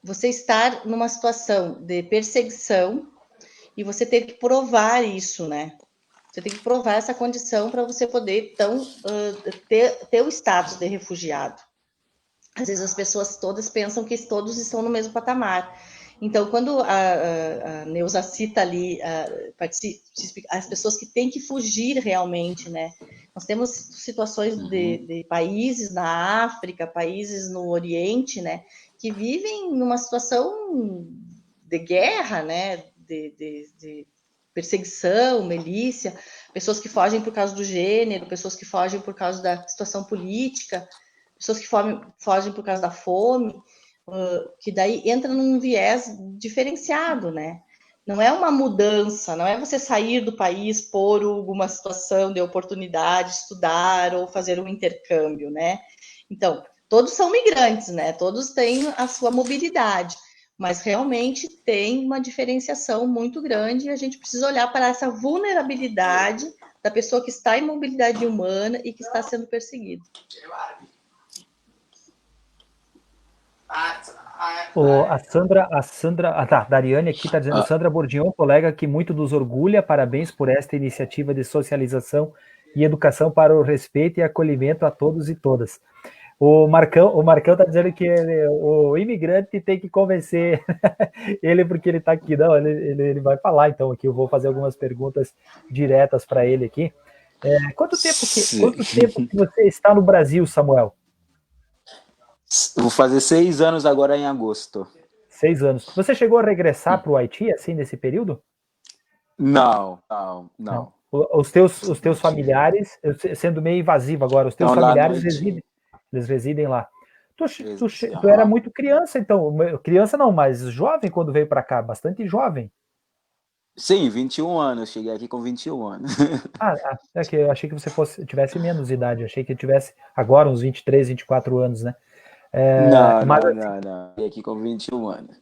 você estar numa situação de perseguição e você ter que provar isso, né? Você tem que provar essa condição para você poder, então, ter o status de refugiado. Às vezes as pessoas todas pensam que todos estão no mesmo patamar. Então, quando a Neuza cita ali as pessoas que têm que fugir realmente, né? Nós temos situações de países na África, países no Oriente, né? Que vivem numa situação de guerra, né? De perseguição, milícia, pessoas que fogem por causa do gênero, pessoas que fogem por causa da situação política, pessoas que fogem por causa da fome, que daí entra num viés diferenciado, né? Não é uma mudança, não é você sair do país por alguma situação de oportunidade, estudar ou fazer um intercâmbio, né? Então, todos são migrantes, né? Todos têm a sua mobilidade, mas realmente tem uma diferenciação muito grande e a gente precisa olhar para essa vulnerabilidade da pessoa que está em mobilidade humana e que está sendo perseguida. A Sandra, Dariane aqui está dizendo, Sandra Bordignon, colega que muito nos orgulha, parabéns por esta iniciativa de socialização e educação para o respeito e acolhimento a todos e todas. O Marcão está dizendo que o imigrante tem que convencer ele porque ele está aqui. Não, ele vai falar, então, aqui eu vou fazer algumas perguntas diretas para ele aqui. Quanto tempo que você está no Brasil, Samuel? Vou fazer 6 anos agora em agosto. 6 anos. Você chegou a regressar para o Haiti, assim, nesse período? Não. Os teus familiares, sendo meio invasivo agora, os teus familiares residem lá. Tu era muito criança, então. Criança não, mas jovem quando veio para cá, bastante jovem. Sim, 21 anos. Cheguei aqui com 21 anos. É que eu achei que você tivesse menos idade. Eu achei que tivesse agora uns 23, 24 anos, né? Não. Cheguei aqui com 21 anos.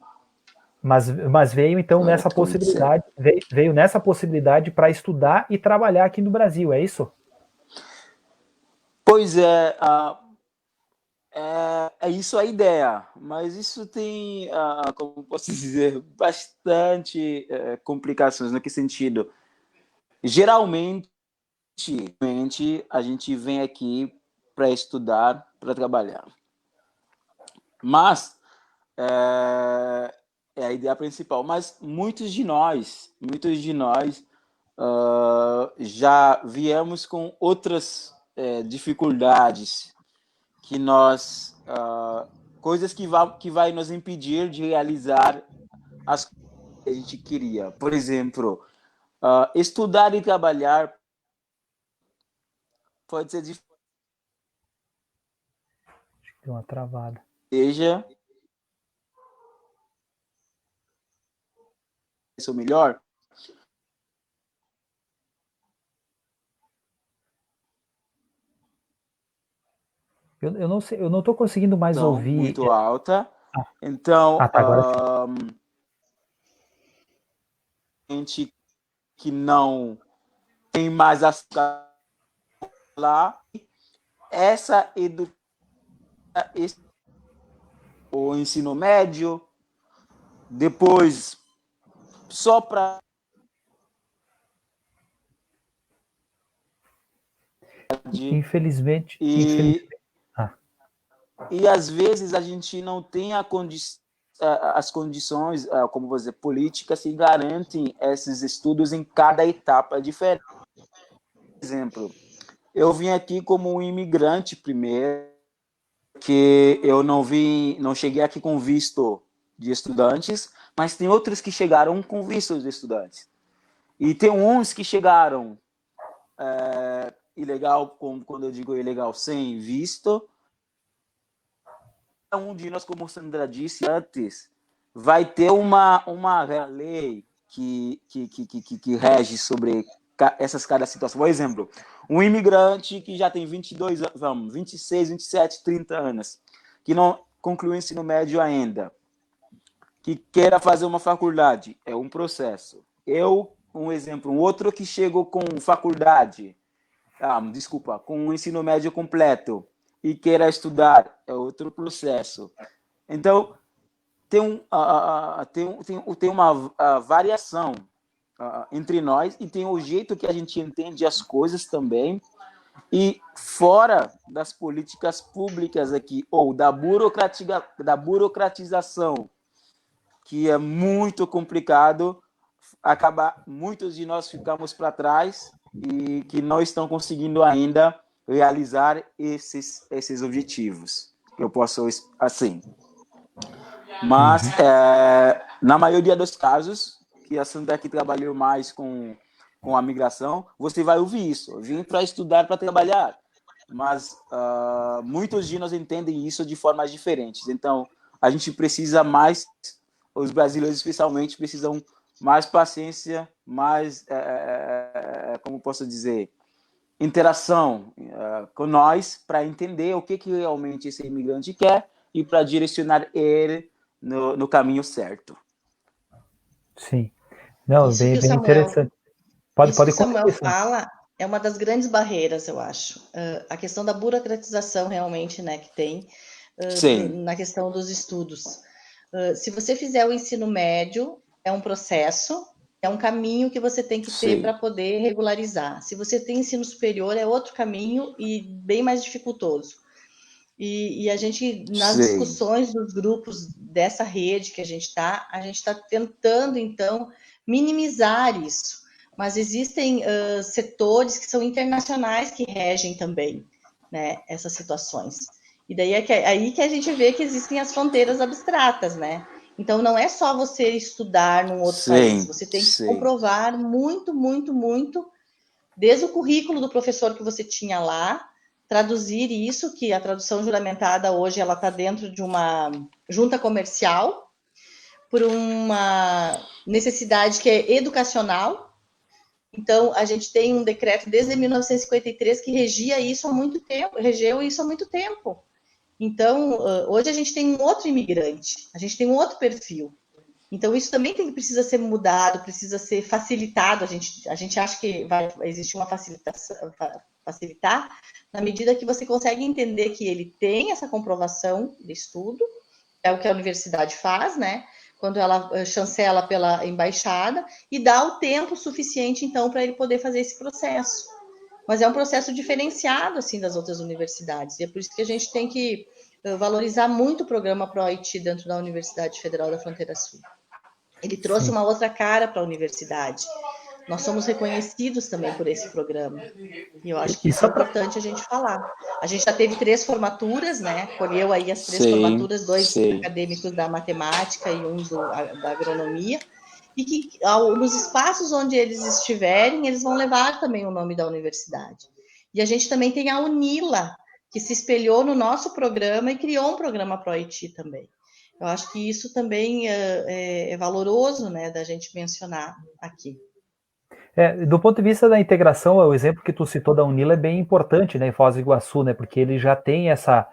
Mas veio então nessa possibilidade, veio nessa possibilidade para estudar e trabalhar aqui no Brasil, é isso? Pois é, É isso a ideia, mas isso tem, como posso dizer, bastante complicações. No que sentido? Geralmente, a gente vem aqui para estudar, para trabalhar. Mas é a ideia principal. Mas muitos de nós já viemos com outras dificuldades que nós coisas que vai nos impedir de realizar as coisas que a gente queria. Por exemplo, estudar e trabalhar pode ser difícil. Deu uma travada. Seja isso melhor. Eu não sei, eu não estou conseguindo mais Então, ouvir. Muito alta. Então, tá, agora sim. Gente que não tem mais as lá, essa educação, o ensino médio, depois só para Infelizmente. E às vezes a gente não tem as condições, como você dizer, políticas que garantem esses estudos em cada etapa diferente. Por exemplo, eu vim aqui como um imigrante primeiro, que eu não cheguei aqui com visto de estudantes, mas tem outros que chegaram com visto de estudantes. E tem uns que chegaram ilegal, quando eu digo ilegal, sem visto. Um de nós, como Sandra disse antes, vai ter uma lei que rege sobre cada situação. Por exemplo, um imigrante que já tem 22 anos, 26, 27, 30 anos, que não concluiu o ensino médio ainda, que queira fazer uma faculdade, é um processo. Um exemplo, um outro que chegou com faculdade, com um ensino médio completo e queira estudar, é outro processo. Então, tem uma variação entre nós e tem o jeito que a gente entende as coisas também. E fora das políticas públicas aqui, ou da burocratização, que é muito complicado, muitos de nós ficamos para trás e que não estão conseguindo ainda realizar esses objetivos. Eu posso, assim. Mas, na maioria dos casos, que a Sandra aqui trabalhou mais com a migração, você vai ouvir isso. Eu vim para estudar, para trabalhar. Mas muitos de nós entendem isso de formas diferentes. Então, a gente precisa mais, os brasileiros especialmente, precisam mais paciência, mais, como posso dizer, interação com nós para entender o que realmente esse imigrante quer e para direcionar ele no caminho certo. Sim. Não, Isso bem, que o bem Samuel, interessante. Pode isso que o concluir, Samuel fala é uma das grandes barreiras, eu acho. A questão da burocratização realmente, né, que tem na questão dos estudos. Se você fizer o ensino médio, é um processo, é um caminho que você tem que ter para poder regularizar. Se você tem ensino superior, é outro caminho e bem mais dificultoso. E a gente, nas discussões dos grupos dessa rede que a gente está tentando, então, minimizar isso. Mas existem setores que são internacionais que regem também, né, essas situações. E daí aí que a gente vê que existem as fronteiras abstratas, né? Então, não é só você estudar num outro país, você tem que comprovar muito, muito, muito, desde o currículo do professor que você tinha lá, traduzir isso, que a tradução juramentada hoje ela está dentro de uma junta comercial, por uma necessidade que é educacional. Então, a gente tem um decreto desde 1953 que regia isso há muito tempo, regeu isso há muito tempo. Então, hoje a gente tem um outro imigrante, a gente tem um outro perfil. Então, isso também precisa ser mudado, precisa ser facilitado. A gente acha que vai existir uma facilitação, facilitar, na medida que você consegue entender que ele tem essa comprovação de estudo, é o que a universidade faz, né? Quando ela chancela pela embaixada e dá o tempo suficiente, então, para ele poder fazer esse processo. Mas é um processo diferenciado, assim, das outras universidades. E é por isso que a gente tem que valorizar muito o programa ProIT dentro da Universidade Federal da Fronteira Sul. Ele trouxe uma outra cara para a universidade. Nós somos reconhecidos também por esse programa. E eu acho que isso é importante a gente falar. A gente já teve 3 formaturas, né? Colheu aí as 3 formaturas, 2 acadêmicos da matemática e um da agronomia. E que nos espaços onde eles estiverem, eles vão levar também o nome da universidade. E a gente também tem a UNILA, que se espelhou no nosso programa e criou um programa ProIT também. Eu acho que isso também é valoroso, né, da gente mencionar aqui. Do ponto de vista da integração, o exemplo que tu citou da UNILA é bem importante, né, em Foz do Iguaçu, né, porque ele já tem essa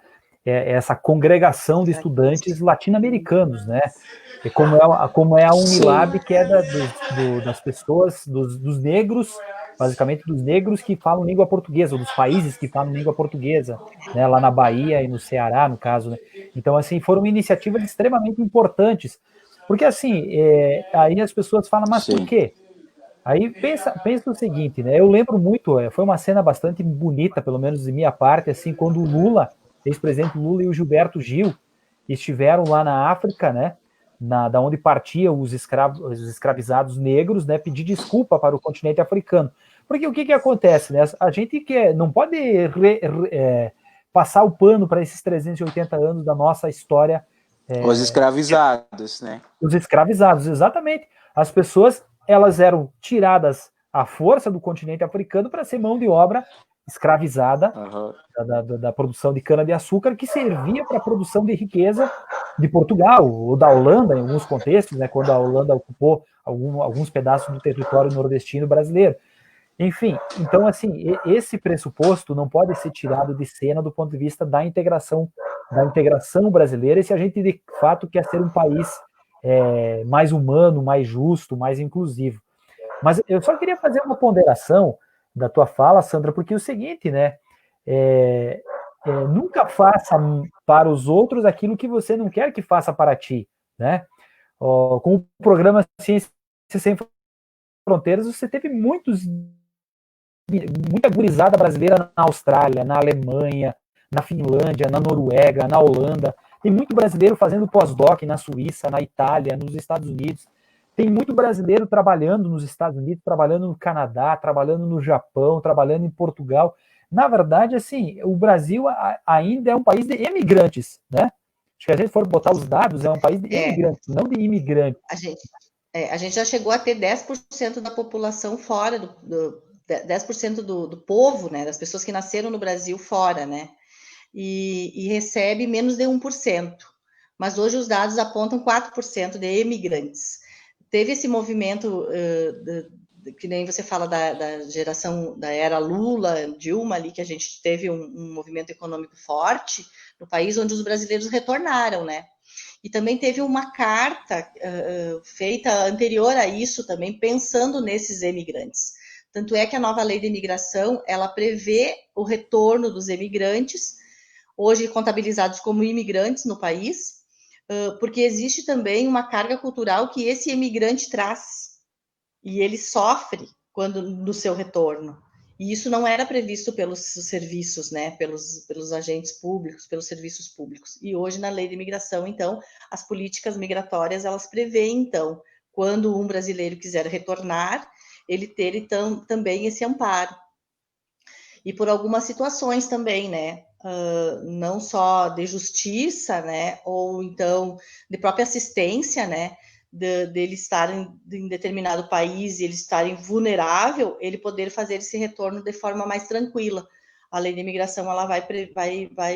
congregação de estudantes latino-americanos, né, e como é a Unilab, que é das pessoas, dos negros, basicamente dos negros que falam língua portuguesa, ou dos países que falam língua portuguesa, né, lá na Bahia e no Ceará, no caso, né. Então, assim, foram iniciativas extremamente importantes, porque, assim, aí as pessoas falam, mas por quê? Aí pensa o seguinte, né? Eu lembro muito, foi uma cena bastante bonita, pelo menos de minha parte, assim, quando o Lula, ex-presidente Lula e o Gilberto Gil estiveram lá na África, né? Da onde partiam os escravizados negros, né? Pedir desculpa para o continente africano. Porque o que acontece, né? A gente não pode passar o pano para esses 380 anos da nossa história. Os escravizados, né? Os escravizados, exatamente. As pessoas, elas eram tiradas à força do continente africano para ser mão de obra escravizada da produção de cana-de-açúcar, que servia para a produção de riqueza de Portugal ou da Holanda, em alguns contextos, né, quando a Holanda ocupou alguns pedaços do território nordestino brasileiro. Enfim, então, assim, esse pressuposto não pode ser tirado de cena do ponto de vista da integração brasileira, e se a gente, de fato, quer ser um país mais humano, mais justo, mais inclusivo. Mas eu só queria fazer uma ponderação da tua fala, Sandra, porque é o seguinte, né? Nunca faça para os outros aquilo que você não quer que faça para ti, né? Com o programa Ciência Sem Fronteiras, você teve muita gurizada brasileira na Austrália, na Alemanha, na Finlândia, na Noruega, na Holanda. Tem muito brasileiro fazendo pós-doc na Suíça, na Itália, nos Estados Unidos. Tem muito brasileiro trabalhando nos Estados Unidos, trabalhando no Canadá, trabalhando no Japão, trabalhando em Portugal. Na verdade, assim, o Brasil ainda é um país de imigrantes, né? Acho que a gente for botar os dados, é um país de imigrantes, não de imigrantes. A gente já chegou a ter 10% da população fora, 10% do povo, né, das pessoas que nasceram no Brasil fora, né? E recebe menos de 1%. Mas hoje os dados apontam 4% de imigrantes. Teve esse movimento, que nem você fala da geração da era Lula, Dilma ali, que a gente teve um movimento econômico forte no país, onde os brasileiros retornaram, né? E também teve uma carta feita anterior a isso também, pensando nesses imigrantes. Tanto é que a nova lei de imigração, ela prevê o retorno dos imigrantes, hoje contabilizados como imigrantes no país, porque existe também uma carga cultural que esse imigrante traz, e ele sofre no seu retorno. E isso não era previsto pelos serviços, né, pelos agentes públicos, pelos serviços públicos. E hoje, na lei de imigração, então, as políticas migratórias, elas prevêem, então, quando um brasileiro quiser retornar, ele ter, então, também esse amparo. E por algumas situações também, né, não só de justiça, né, ou então de própria assistência, né, dele estar em determinado país e ele estar vulnerável, ele poder fazer esse retorno de forma mais tranquila. A lei de imigração, ela vai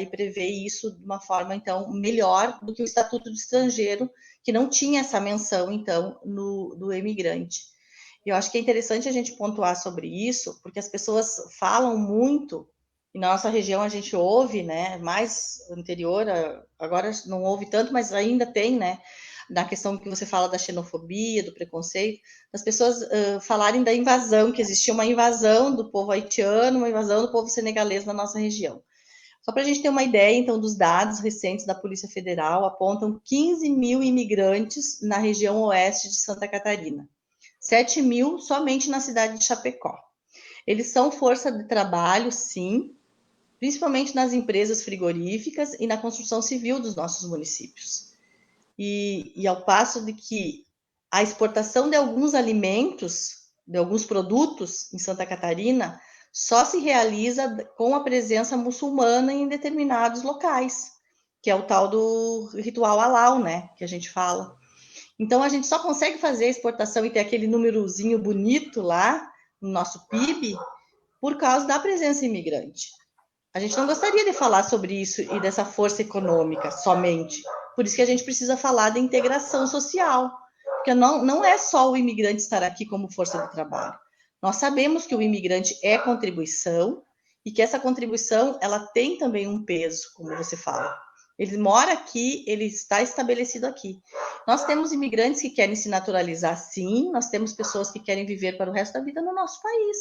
prever isso de uma forma, então, melhor do que o Estatuto do Estrangeiro, que não tinha essa menção, então, do imigrante. E eu acho que é interessante a gente pontuar sobre isso, porque as pessoas falam muito, e na nossa região a gente ouve, né, mais anterior, agora não ouve tanto, mas ainda tem, né, na questão que você fala da xenofobia, do preconceito, das pessoas falarem da invasão, que existia uma invasão do povo haitiano, uma invasão do povo senegalês na nossa região. Só para a gente ter uma ideia, então, dos dados recentes da Polícia Federal, apontam 15 mil imigrantes na região oeste de Santa Catarina. 7 mil somente na cidade de Chapecó. Eles são força de trabalho, sim, principalmente nas empresas frigoríficas e na construção civil dos nossos municípios. E ao passo de que a exportação de alguns alimentos, de alguns produtos em Santa Catarina, só se realiza com a presença muçulmana em determinados locais, que é o tal do ritual halal, né, que a gente fala. Então, a gente só consegue fazer a exportação e ter aquele númerozinho bonito lá no nosso PIB por causa da presença imigrante. A gente não gostaria de falar sobre isso e dessa força econômica somente. Por isso que a gente precisa falar da integração social. Porque não é só o imigrante estar aqui como força de trabalho. Nós sabemos que o imigrante é contribuição e que essa contribuição ela tem também um peso, como você fala. Ele mora aqui, ele está estabelecido aqui. Nós temos imigrantes que querem se naturalizar, sim. Nós temos pessoas que querem viver para o resto da vida no nosso país.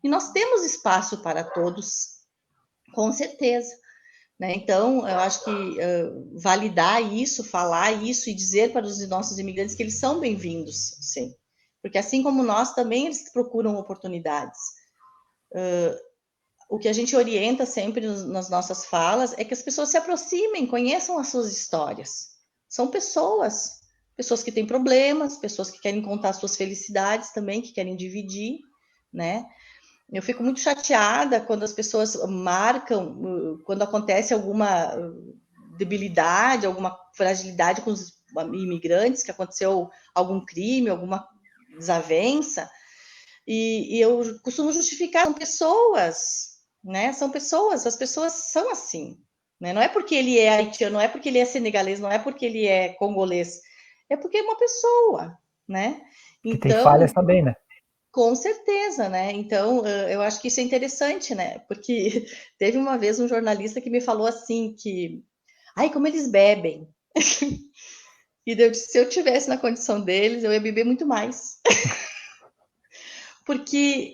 E nós temos espaço para todos, com certeza. Né? Então, eu acho que validar isso, falar isso e dizer para os nossos imigrantes que eles são bem-vindos, sim. Porque assim como nós, também eles procuram oportunidades. O que a gente orienta sempre nas nossas falas é que as pessoas se aproximem, conheçam as suas histórias. São pessoas que têm problemas, pessoas que querem contar suas felicidades também, que querem dividir, né? Eu fico muito chateada quando as pessoas marcam, quando acontece alguma debilidade, alguma fragilidade com os imigrantes, que aconteceu algum crime, alguma desavença, e eu costumo justificar, são pessoas, né? São pessoas, as pessoas são assim, né? Não é porque ele é haitiano, não é porque ele é senegalês, não é porque ele é congolês, é porque é uma pessoa, né? Que tem falhas também, né? Com certeza, né? Então, eu acho que isso é interessante, né? Porque teve uma vez um jornalista que me falou assim que, ai, como eles bebem. E eu disse, se eu tivesse na condição deles, eu ia beber muito mais. Porque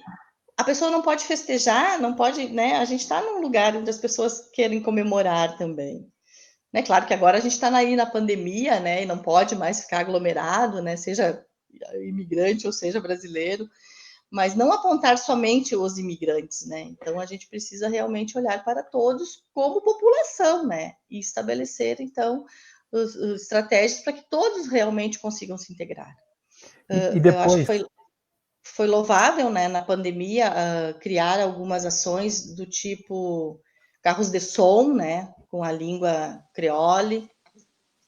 a pessoa não pode festejar, não pode, né? A gente está num lugar onde as pessoas querem comemorar também. Né? Claro que agora a gente está aí na pandemia, né? E não pode mais ficar aglomerado, né? Seja imigrante ou seja brasileiro. Mas não apontar somente os imigrantes, né? Então a gente precisa realmente olhar para todos como população, né? E estabelecer então os estratégias para que todos realmente consigam se integrar. E Eu acho depois, que foi louvável, né, na pandemia, criar algumas ações do tipo carros de som, né, com a língua creole,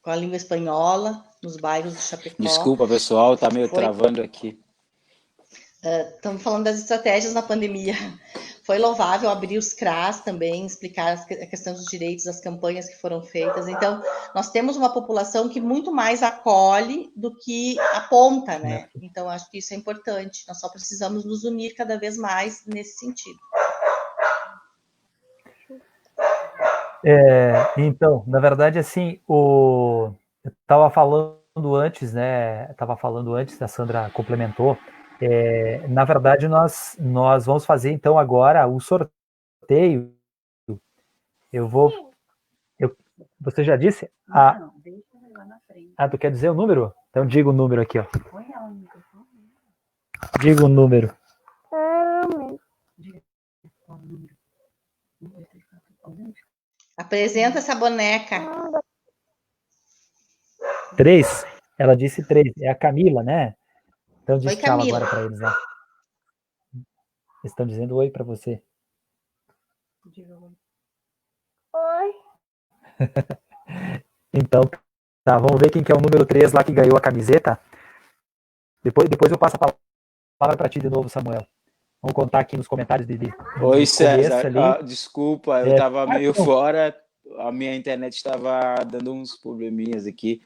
com a língua espanhola, nos bairros de Chapecó. Desculpa, pessoal, tá meio Foi travando aqui. Estamos falando das estratégias na pandemia. Foi louvável abrir os CRAs também, explicar a questão dos direitos, as campanhas que foram feitas. Então, nós temos uma população que muito mais acolhe do que aponta, né? Então, acho que isso é importante. Nós só precisamos nos unir cada vez mais nesse sentido. Então, na verdade, assim, eu estava falando antes, né? Estava falando antes, a Sandra complementou. Na verdade, nós vamos fazer então agora o sorteio. Você já disse? Não, deixa lá na frente. Tu quer dizer o número? Então diga o número aqui, ó. Diga o número. Apresenta essa boneca. 3. Ela disse 3. É a Camila, né? Então diz Oi, tchau Camila. agora para eles lá. Eles estão dizendo oi para você. Oi. Então, tá, vamos ver quem que é o número 3 lá que ganhou a camiseta. Depois eu passo a palavra para ti de novo, Samuel. Vamos contar aqui nos comentários de Oi, César. ali. Desculpa, eu estava meio fora. A minha internet estava dando uns probleminhas aqui.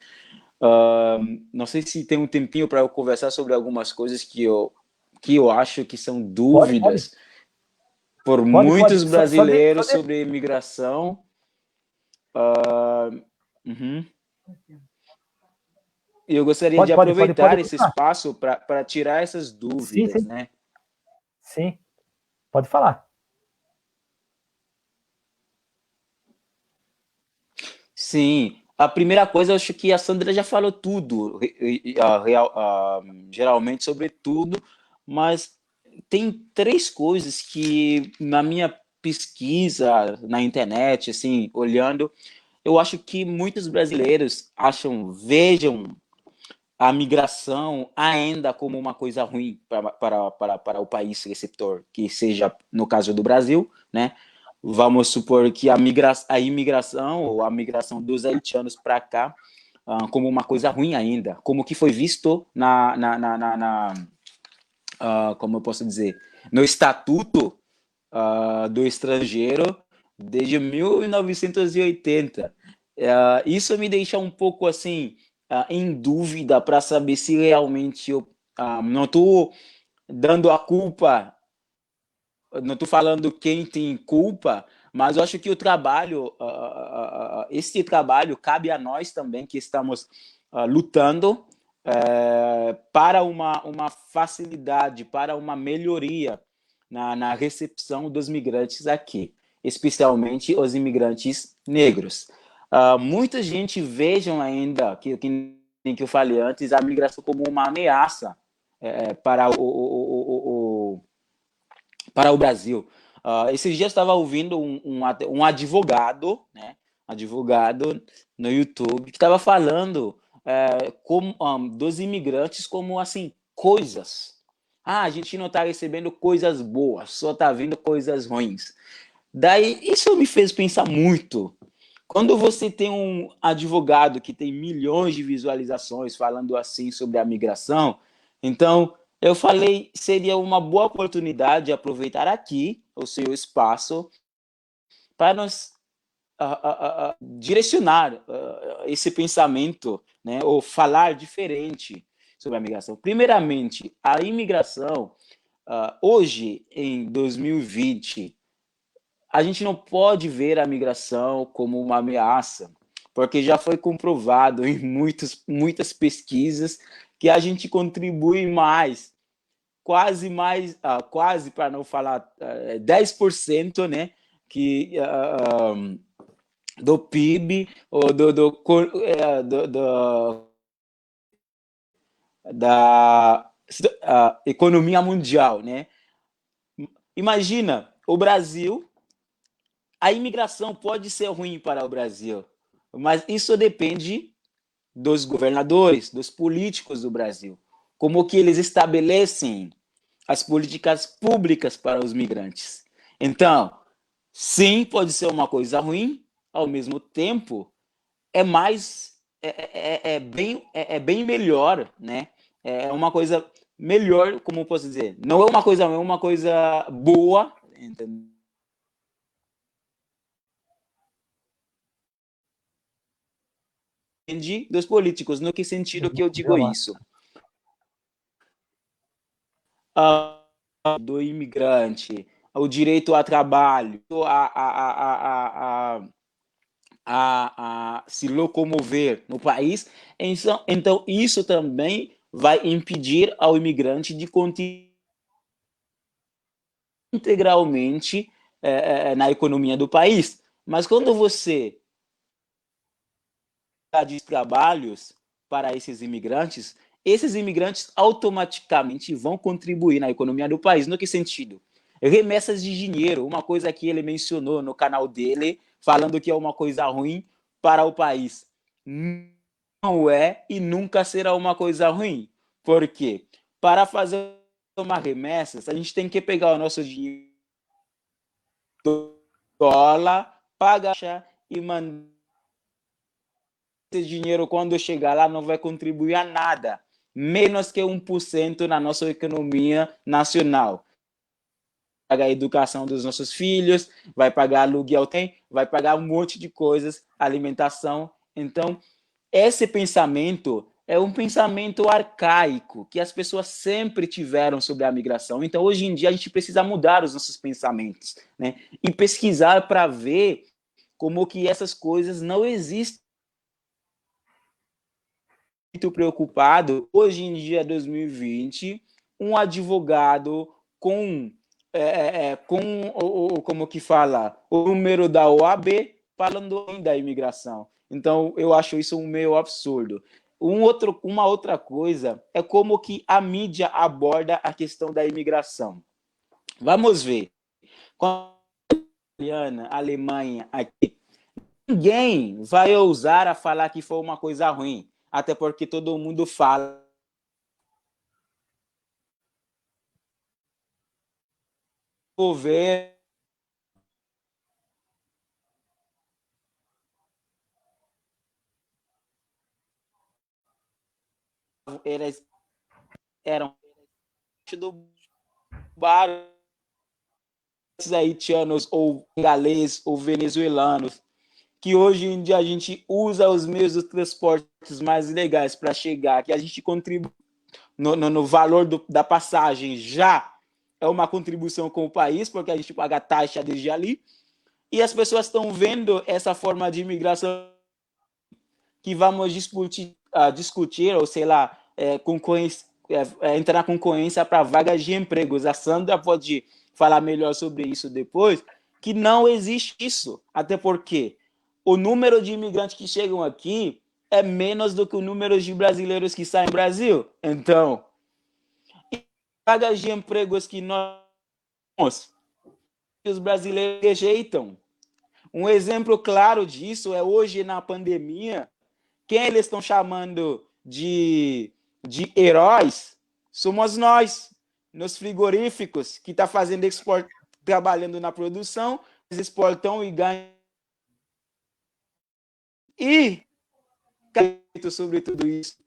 Não sei se tem um tempinho para eu conversar sobre algumas coisas que eu acho que são dúvidas por muitos brasileiros sobre imigração. eu gostaria de Pode aproveitar esse continuar. espaço para tirar essas dúvidas, Sim. né? Sim, pode falar. Sim, a primeira coisa, eu acho que a Sandra já falou tudo, geralmente sobre tudo, mas tem três coisas que na minha pesquisa na internet, assim, olhando, eu acho que muitos brasileiros vejam a migração ainda como uma coisa ruim para o país receptor, que seja no caso do Brasil, né? Vamos supor que a imigração ou a migração dos haitianos para cá como uma coisa ruim ainda, como que foi visto como eu posso dizer, no Estatuto do Estrangeiro desde 1980. Isso me deixa um pouco assim em dúvida para saber se realmente eu não estou dando a culpa, não estou falando quem tem culpa, mas eu acho que o trabalho, esse trabalho cabe a nós também que estamos lutando para uma facilidade, para uma melhoria na recepção dos migrantes aqui, especialmente os imigrantes negros. Muita gente vejam ainda, que eu falei antes, a migração como uma ameaça para para o Brasil. Esses dias estava ouvindo um advogado, né, advogado no YouTube, que estava falando dos imigrantes como assim coisas. A gente não está recebendo coisas boas, só está vindo coisas ruins. Daí isso me fez pensar muito. Quando você tem um advogado que tem milhões de visualizações falando assim sobre a migração, então eu falei seria uma boa oportunidade aproveitar aqui o seu espaço para nós direcionar esse pensamento, né, ou falar diferente sobre a migração. Primeiramente, a imigração, hoje, em 2020, a gente não pode ver a migração como uma ameaça, porque já foi comprovado em muitas pesquisas que a gente contribui quase para não falar 10%, né, que do PIB ou da economia mundial, né? Imagina, o Brasil, a imigração pode ser ruim para o Brasil, mas isso depende dos governadores, dos políticos do Brasil, como que eles estabelecem as políticas públicas para os migrantes. Então, sim, pode ser uma coisa ruim, ao mesmo tempo, é bem melhor, né? É uma coisa melhor, como eu posso dizer, não é uma coisa boa, entendeu? Dos políticos, no que sentido que eu digo isso? Do imigrante, o direito a trabalho, a se locomover no país, então isso também vai impedir ao imigrante de continuar integralmente na economia do país. Mas quando você dá de trabalhos para esses imigrantes automaticamente vão contribuir na economia do país. No que sentido? Remessas de dinheiro, uma coisa que ele mencionou no canal dele, falando que é uma coisa ruim para o país. Não é e nunca será uma coisa ruim. Por quê? Para fazer uma remessa, a gente tem que pegar o nosso dinheiro dólar, pagar e mandar esse dinheiro, quando chegar lá, não vai contribuir a nada, menos que 1% na nossa economia nacional. Vai pagar a educação dos nossos filhos, vai pagar aluguel, vai pagar um monte de coisas, alimentação. Então, esse pensamento é um pensamento arcaico que as pessoas sempre tiveram sobre a migração. Então, hoje em dia, a gente precisa mudar os nossos pensamentos, né? E pesquisar para ver como que essas coisas não existem muito preocupado, hoje em dia, 2020, um advogado com como que fala, o número da OAB falando da imigração. Então, eu acho isso um meio absurdo. Uma outra coisa é como que a mídia aborda a questão da imigração. Vamos ver. Com a Alemanha aqui, ninguém vai ousar a falar que foi uma coisa ruim, até porque todo mundo fala. O governo eram do bar haitianos ou galês ou venezuelanos, que hoje em dia a gente usa os meios de transportes mais legais para chegar, que a gente contribui no valor da passagem, já é uma contribuição com o país, porque a gente paga taxa desde ali, e as pessoas estão vendo essa forma de imigração que vamos discutir ou sei lá, entrar na concorrência para vagas de empregos. A Sandra pode falar melhor sobre isso depois, que não existe isso, até porque o número de imigrantes que chegam aqui é menos do que o número de brasileiros que saem do Brasil. Então, vagas de empregos que os brasileiros rejeitam. Um exemplo claro disso é hoje na pandemia, quem eles estão chamando de heróis somos nós, nos frigoríficos, que está fazendo export, trabalhando na produção, eles exportam e ganham. E sobre tudo isso,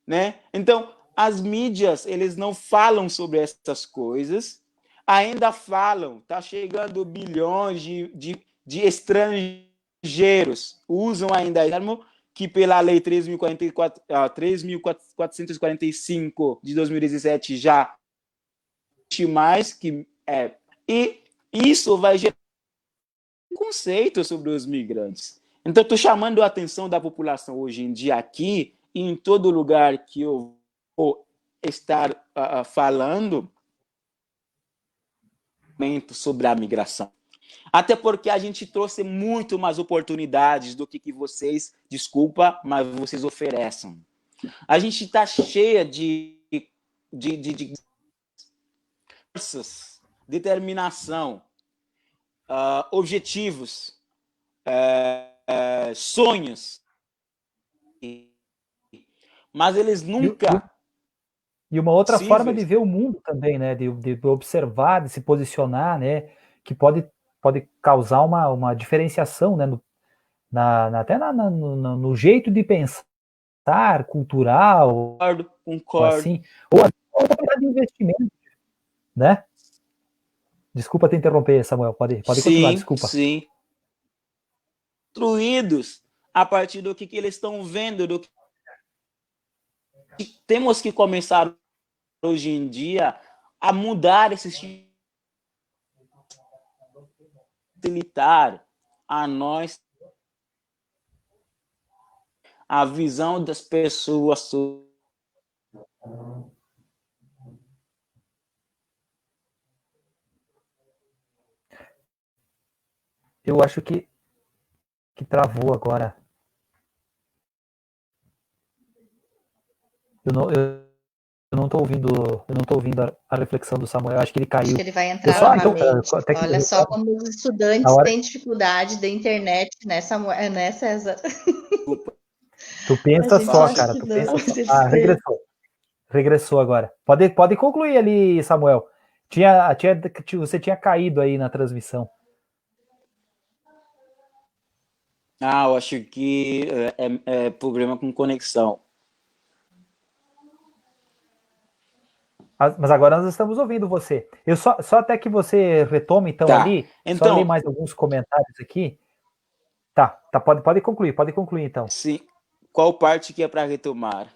né? Então, as mídias, eles não falam sobre essas coisas, ainda falam, tá chegando bilhões de estrangeiros, usam ainda que pela lei 3.445 de 2017 já mais que e isso vai gerar um conceito sobre os migrantes. Então, estou chamando a atenção da população hoje em dia aqui e em todo lugar que eu vou estar falando sobre a migração. Até porque a gente trouxe muito mais oportunidades do que vocês, desculpa, mas vocês oferecem. A gente está cheia de forças, determinação, objetivos, sonhos, mas eles nunca... E uma outra forma de ver o mundo também, né? De observar, de se posicionar, né? Que pode causar uma diferenciação, né? Até no jeito de pensar cultural, concordo. Assim, ou a oportunidade de investimento, né? Desculpa te interromper, Samuel. Pode continuar, desculpa. Sim. Construídos a partir do que eles estão vendo, do que temos que começar hoje em dia a mudar esse estilo facilitar a nós a visão das pessoas. Eu acho que travou agora. Eu não estou ouvindo a reflexão do Samuel. Eu acho que ele caiu. Acho que ele vai entrar novamente. Olha só como os estudantes têm dificuldade da internet, né, Samuel? Né, César? Tu pensa só, cara. Tu pensa só. Regressou agora. Pode concluir ali, Samuel. Você tinha caído aí na transmissão. Eu acho que é problema com conexão. Mas agora nós estamos ouvindo você. Eu só até que você retome, então, ali, só ler mais alguns comentários aqui. Tá, pode concluir, então. Sim. Qual parte que é para retomar?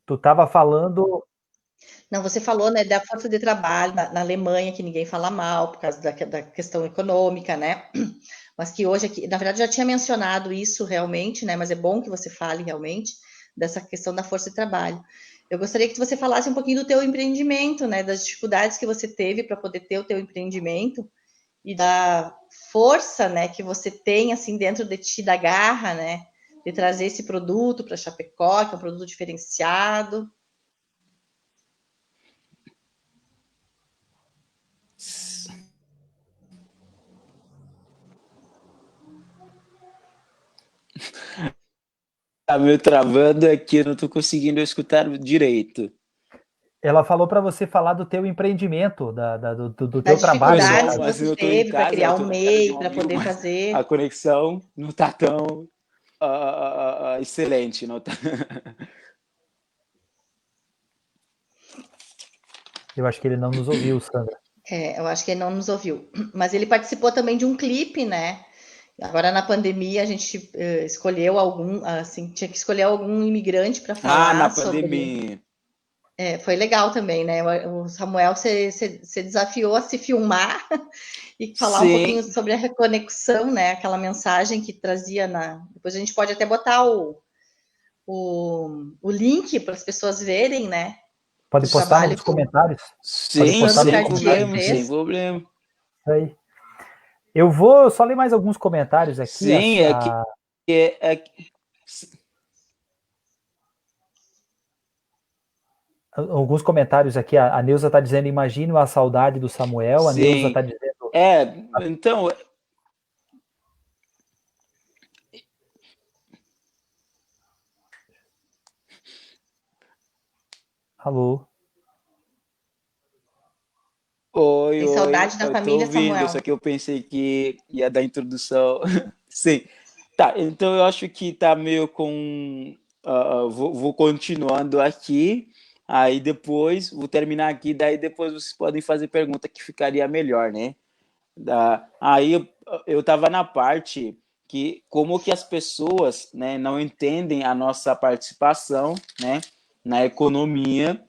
Tu estava falando... Não, você falou, né, da força de trabalho na Alemanha, que ninguém fala mal, por causa da questão econômica, né? mas que hoje aqui, na verdade, já tinha mencionado isso realmente, né? Mas é bom que você fale realmente dessa questão da força de trabalho. Eu gostaria que você falasse um pouquinho do teu empreendimento, né? Das dificuldades que você teve para poder ter o teu empreendimento e da força, né, que você tem assim dentro de ti, da garra, né, de trazer esse produto para Chapecó, que é um produto diferenciado. Tá meio travando aqui, eu não tô conseguindo escutar direito. Ela falou para você falar do teu empreendimento, do teu Das trabalho, no dificuldades Pessoal, que caso. mas você eu tô em teve para casa, criar eu o tô na casa de MEI, um para amigo, poder mas a fazer. conexão não tá tão excelente, não tá? Eu acho que ele não nos ouviu, Sandra. Eu acho que ele não nos ouviu. Mas ele participou também de um clipe, né? Agora na pandemia a gente escolheu algum, assim, tinha que escolher algum imigrante para Ah, na falar sobre. pandemia. Foi legal também, né? O Samuel se desafiou a se filmar e falar um pouquinho Sim, sobre a reconexão, né? Aquela mensagem que trazia na. Depois a gente pode até botar o link para as pessoas verem, né? Pode O postar trabalho nos que o comentários. Pode sim, postar Sandro nos sem Cartier comentários. problema, sem fez. problema. Isso aí. Eu vou só ler mais alguns comentários aqui. Sim, é que Alguns comentários aqui. A Neuza está dizendo: imagino a saudade do Samuel. A Neuza sim. está dizendo: É, então, alô. oi, Tem oi, saudade da eu tô família, ouvindo, Samuel. só que eu pensei que ia dar introdução. Sim. Tá, então eu acho que tá meio com. Vou continuando aqui, aí depois vou terminar aqui, daí depois vocês podem fazer pergunta que ficaria melhor, né? Aí eu tava na parte que como que as pessoas, né, não entendem a nossa participação, né, na economia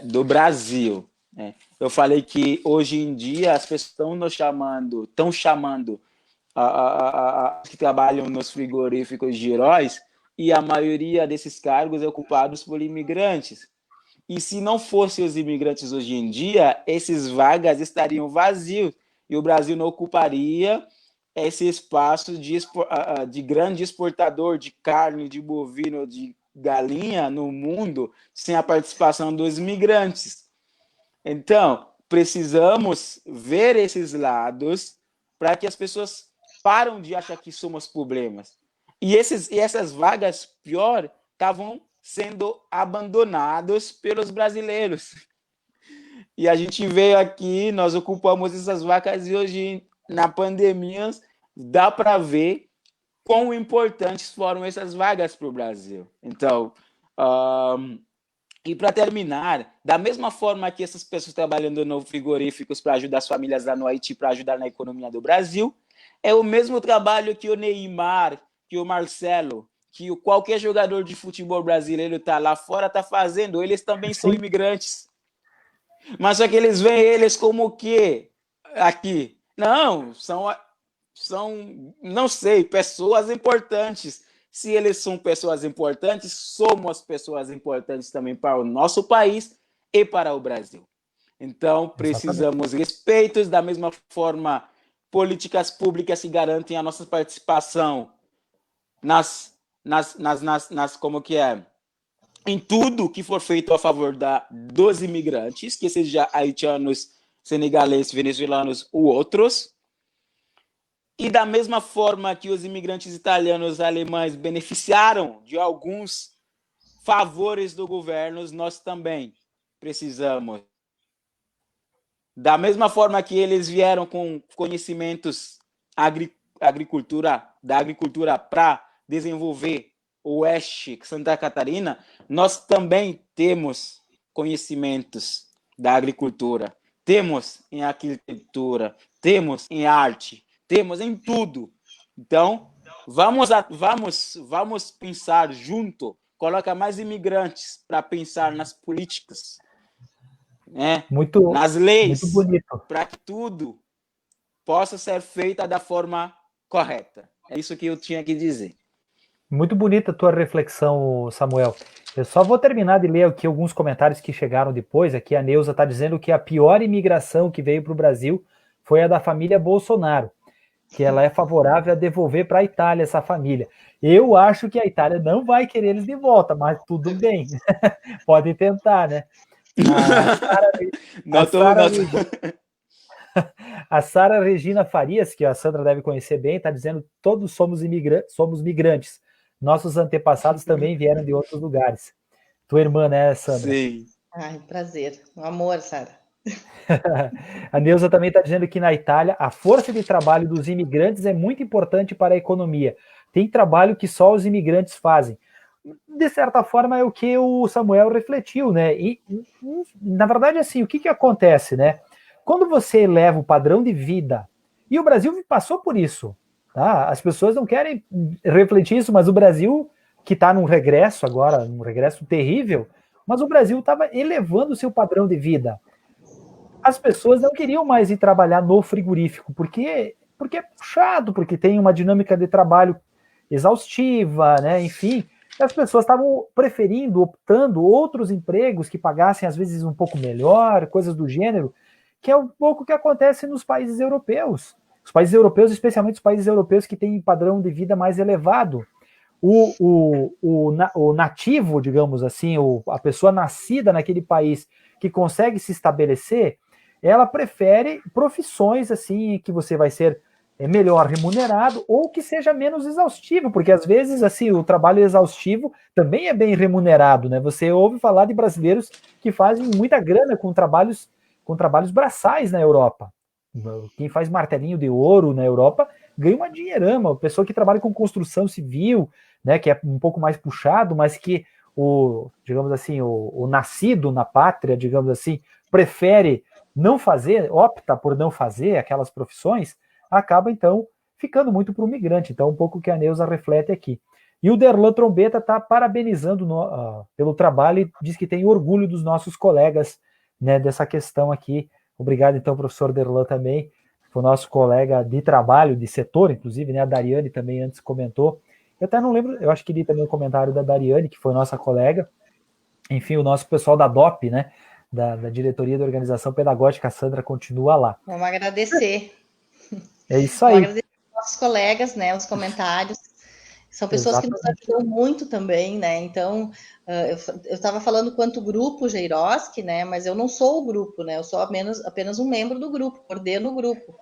do Brasil, né? Eu falei que hoje em dia as pessoas estão chamando que trabalham nos frigoríficos de heróis, e a maioria desses cargos é ocupados por imigrantes. E se não fossem os imigrantes hoje em dia, esses vagas estariam vazios e o Brasil não ocuparia esse espaço de grande exportador de carne, de bovino, de galinha no mundo sem a participação dos imigrantes. Então, precisamos ver esses lados para que as pessoas param de achar que somos problemas. E essas vagas, pior, estavam sendo abandonados pelos brasileiros. E a gente veio aqui, nós ocupamos essas vagas e hoje, na pandemia, dá para ver quão importantes foram essas vagas para o Brasil. Então, e para terminar, da mesma forma que essas pessoas trabalhando no frigoríficos para ajudar as famílias lá no Haiti, para ajudar na economia do Brasil, é o mesmo trabalho que o Neymar, que o Marcelo, que qualquer jogador de futebol brasileiro está lá fora está fazendo. Eles também são Sim, imigrantes. Mas só que eles veem eles como o quê? Aqui. Não, não sei, pessoas importantes. Se eles são pessoas importantes, somos pessoas importantes também para o nosso país e para o Brasil. Então, exatamente. precisamos respeitos, da mesma forma, políticas públicas que garantem a nossa participação como que é, em tudo que for feito a favor dos imigrantes, que seja haitianos, senegaleses, venezuelanos ou outros. E da mesma forma que os imigrantes italianos e alemães beneficiaram de alguns favores do governo, nós também precisamos. Da mesma forma que eles vieram com conhecimentos da agricultura para desenvolver o Oeste, Santa Catarina, nós também temos conhecimentos da agricultura, temos em arquitetura, temos em arte, temos em tudo. Então, vamos pensar junto, coloca mais imigrantes para pensar nas políticas, né? Muito, Nas muito leis, bonito. para que tudo possa ser feita da forma correta. É isso que eu tinha que dizer. Muito bonita a tua reflexão, Samuel. Eu só vou terminar de ler aqui alguns comentários que chegaram depois. Aqui a Neuza está dizendo que a pior imigração que veio para o Brasil foi a da família Bolsonaro, que ela é favorável a devolver para a Itália essa família. Eu acho que a Itália não vai querer eles de volta, mas tudo bem. Pode tentar, né? A Sara Regina Farias, que a Sandra deve conhecer bem, está dizendo: todos somos migrantes. Nossos antepassados também vieram de outros lugares. Tua irmã, né, Sandra? Sim. Ai, prazer. Um amor, Sara. A Neuza também está dizendo que na Itália a força de trabalho dos imigrantes é muito importante para a economia. Tem trabalho que só os imigrantes fazem. De certa forma é o que o Samuel refletiu, né? E na verdade, assim, o que acontece, né? Quando você eleva o padrão de vida, e o Brasil passou por isso, tá? As pessoas não querem refletir isso, mas o Brasil, que está num regresso agora, num regresso terrível, mas o Brasil estava elevando o seu padrão de vida. As pessoas não queriam mais ir trabalhar no frigorífico, porque é puxado, porque tem uma dinâmica de trabalho exaustiva, né? Enfim, as pessoas estavam preferindo, optando outros empregos que pagassem às vezes um pouco melhor, coisas do gênero, que é um pouco o que acontece nos países europeus. Os países europeus, especialmente os países europeus que têm padrão de vida mais elevado. O nativo, digamos assim, a pessoa nascida naquele país que consegue se estabelecer, ela prefere profissões assim que você vai ser melhor remunerado ou que seja menos exaustivo, porque às vezes assim o trabalho exaustivo também é bem remunerado, né? Você ouve falar de brasileiros que fazem muita grana com trabalhos braçais na Europa. Quem faz martelinho de ouro na Europa ganha uma dinheirama. A pessoa que trabalha com construção civil, né, que é um pouco mais puxado, mas que digamos assim, o nascido na pátria, digamos assim, prefere não fazer, opta por não fazer aquelas profissões, acaba então ficando muito para o migrante. Então, um pouco o que a Neuza reflete aqui. E o Derlan Trombeta está parabenizando pelo trabalho e diz que tem orgulho dos nossos colegas, né, dessa questão aqui. Obrigado, então, professor Derlan também, foi o nosso colega de trabalho, de setor, inclusive, né, a Dariane também antes comentou. Eu até não lembro, eu acho que li também o comentário da Dariane, que foi nossa colega. Enfim, o nosso pessoal da DOP, né, da Diretoria da Organização Pedagógica, a Sandra continua lá. Vamos agradecer. É isso aí. Vamos agradecer aos nossos colegas, né, os comentários. São pessoas Exatamente. que nos ajudam muito também, né? Então, eu estava falando quanto grupo Geiroski, né? Mas eu não sou o grupo, né? Eu sou apenas um membro do grupo, coordeno o grupo.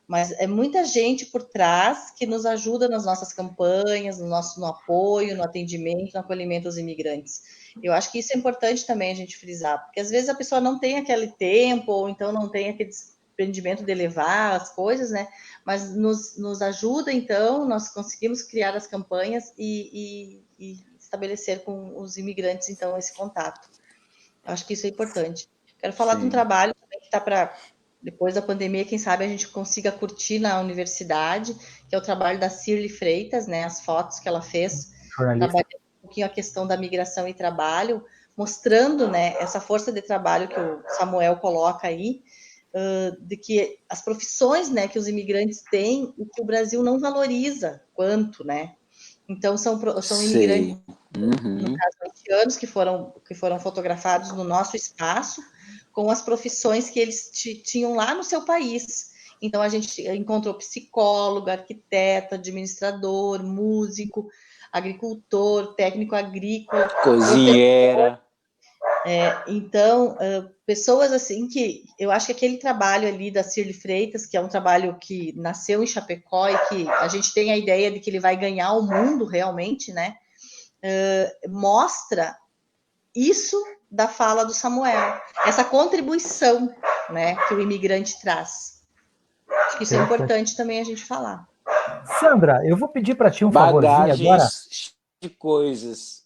Mas é muita gente por trás que nos ajuda nas nossas campanhas, no apoio, no atendimento, no acolhimento aos imigrantes. Eu acho que isso é importante também a gente frisar, porque às vezes a pessoa não tem aquele tempo, ou então não tem aquele desprendimento de levar as coisas, né? Mas nos ajuda, então, nós conseguimos criar as campanhas e estabelecer com os imigrantes, então, esse contato. Acho que isso é importante. Quero falar de um trabalho também que está para, depois da pandemia, quem sabe a gente consiga curtir na universidade, que é o trabalho da Cirly Freitas, né? As fotos que ela fez, trabalhando um pouquinho a questão da migração e trabalho, mostrando, né, essa força de trabalho que o Samuel coloca aí, de que as profissões, né, que os imigrantes têm e que o Brasil não valoriza quanto, né? Então são imigrantes, no caso, haitianos, que foram fotografados no nosso espaço com as profissões que eles tinham lá no seu país. Então a gente encontrou psicólogo, arquiteto, administrador, músico, agricultor, técnico agrícola, cozinheira. Então, pessoas assim que eu acho que aquele trabalho ali da Cirly Freitas, que é um trabalho que nasceu em Chapecó e que a gente tem a ideia de que ele vai ganhar o mundo realmente, né? Mostra isso da fala do Samuel, essa contribuição, né, que o imigrante traz. Acho que isso é importante também a gente falar. Sandra, eu vou pedir para ti um favorzinho agora. De coisas.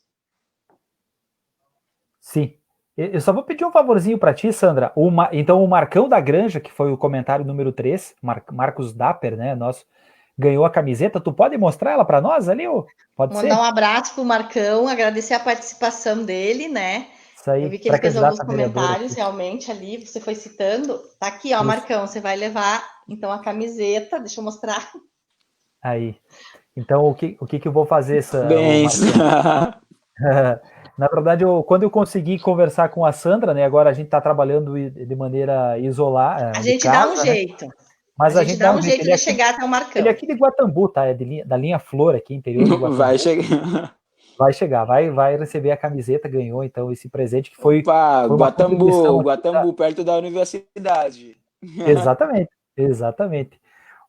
Sim. Eu só vou pedir um favorzinho para ti, Sandra. Então, o Marcão da Granja, que foi o comentário número 3, Marcos Dapper, né, nosso, ganhou a camiseta. Tu pode mostrar ela para nós ali? Ou pode Mandar ser? um abraço pro Marcão, agradecer a participação dele, né? Isso aí, Eu vi que ele fez pré-candidato alguns a vereador comentários, aqui. realmente, ali, você foi citando. Tá aqui, ó, Isso. Marcão, você vai levar, então, a camiseta, deixa eu mostrar. Aí. Então, o que eu vou fazer, ô Bem, Marcão? Na verdade, quando eu consegui conversar com a Sandra, né? Agora a gente está trabalhando de maneira isolada, A de gente dá um casa, né? jeito. A Mas a gente gente dá dá um um jeito. jeito de chegar até o Ele é Marcão. aqui de Guatambu, tá? É da linha Flor aqui, interior de vai Guatambu. chegar. Vai chegar, vai receber a camiseta, ganhou então esse presente que foi, Opa, foi uma contribuição Guatambu, aqui da... Guatambu, perto da universidade. Exatamente, exatamente.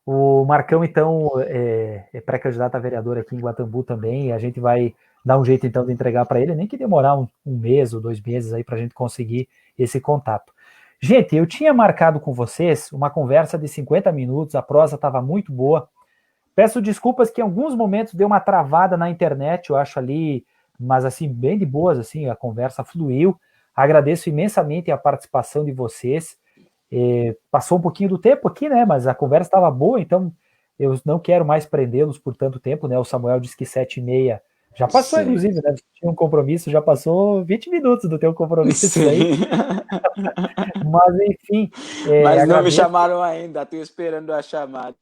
O Marcão, então, é pré-candidato a vereador aqui em Guatambu também, e a gente vai dar um jeito, então, de entregar para ele, nem que demorar um mês ou 2 meses aí para a gente conseguir esse contato. Gente, eu tinha marcado com vocês uma conversa de 50 minutos, a prosa estava muito boa. Peço desculpas que em alguns momentos deu uma travada na internet, eu acho ali, mas assim, bem de boas, assim, a conversa fluiu. Agradeço imensamente a participação de vocês. Passou um pouquinho do tempo aqui, né? Mas a conversa estava boa, então eu não quero mais prendê-los por tanto tempo, né? O Samuel disse que 7h30 já passou, Sim. inclusive, né? Você tinha um compromisso, já passou 20 minutos do teu compromisso aí. Sim. Mas enfim, Mas não me agradeço. chamaram ainda, estou esperando a chamada.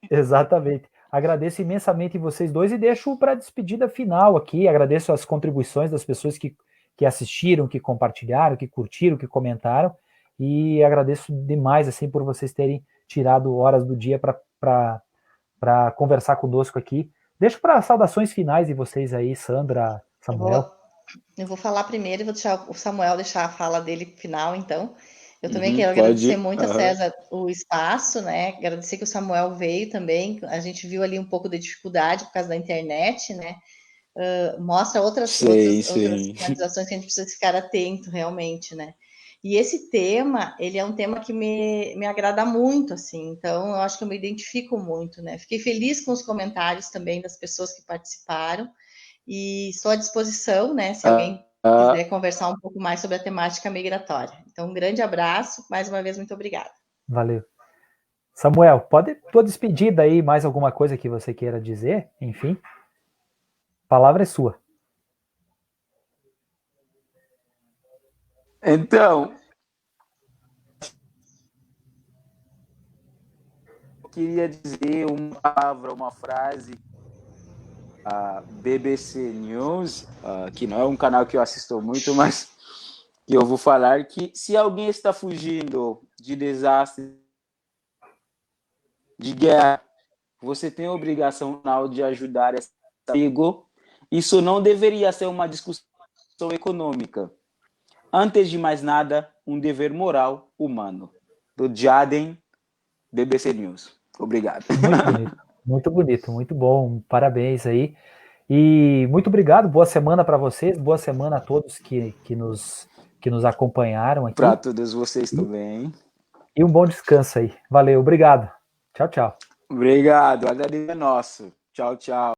Exatamente. Agradeço imensamente vocês dois e deixo para a despedida final aqui. Agradeço as contribuições das pessoas que assistiram, que compartilharam, que curtiram, que comentaram. E agradeço demais assim por vocês terem tirado horas do dia para conversar conosco aqui. Deixo para saudações finais de vocês aí, Sandra, Samuel. Eu vou falar primeiro e vou deixar o Samuel deixar a fala dele final, então. Eu também quero agradecer Pode. muito a César o espaço, né? Agradecer que o Samuel veio também. A gente viu ali um pouco de dificuldade por causa da internet, né? Mostra outras Sim. finalizações que a gente precisa ficar atento realmente, né? E esse tema, ele é um tema que me agrada muito, assim, então eu acho que eu me identifico muito, né? Fiquei feliz com os comentários também das pessoas que participaram e estou à disposição, né? Se alguém quiser conversar um pouco mais sobre a temática migratória. Então, um grande abraço, mais uma vez, muito obrigada. Valeu. Samuel, pode tua despedida aí, mais alguma coisa que você queira dizer? Enfim, a palavra é sua. Então, eu queria dizer uma palavra, uma frase. A BBC News, que não é um canal que eu assisto muito, mas que eu vou falar que se alguém está fugindo de desastre, de guerra, você tem a obrigação de ajudar esse amigo. Isso não deveria ser uma discussão econômica. Antes de mais nada, um dever moral humano. Do Jaden, BBC News. Obrigado. Muito bonito, muito bonito, muito bom. Parabéns aí. E muito obrigado, boa semana para vocês, boa semana a todos que nos acompanharam Para aqui. todos vocês também. E um bom descanso aí. Valeu, obrigado. Tchau, tchau. Obrigado, a é nosso. Tchau, tchau.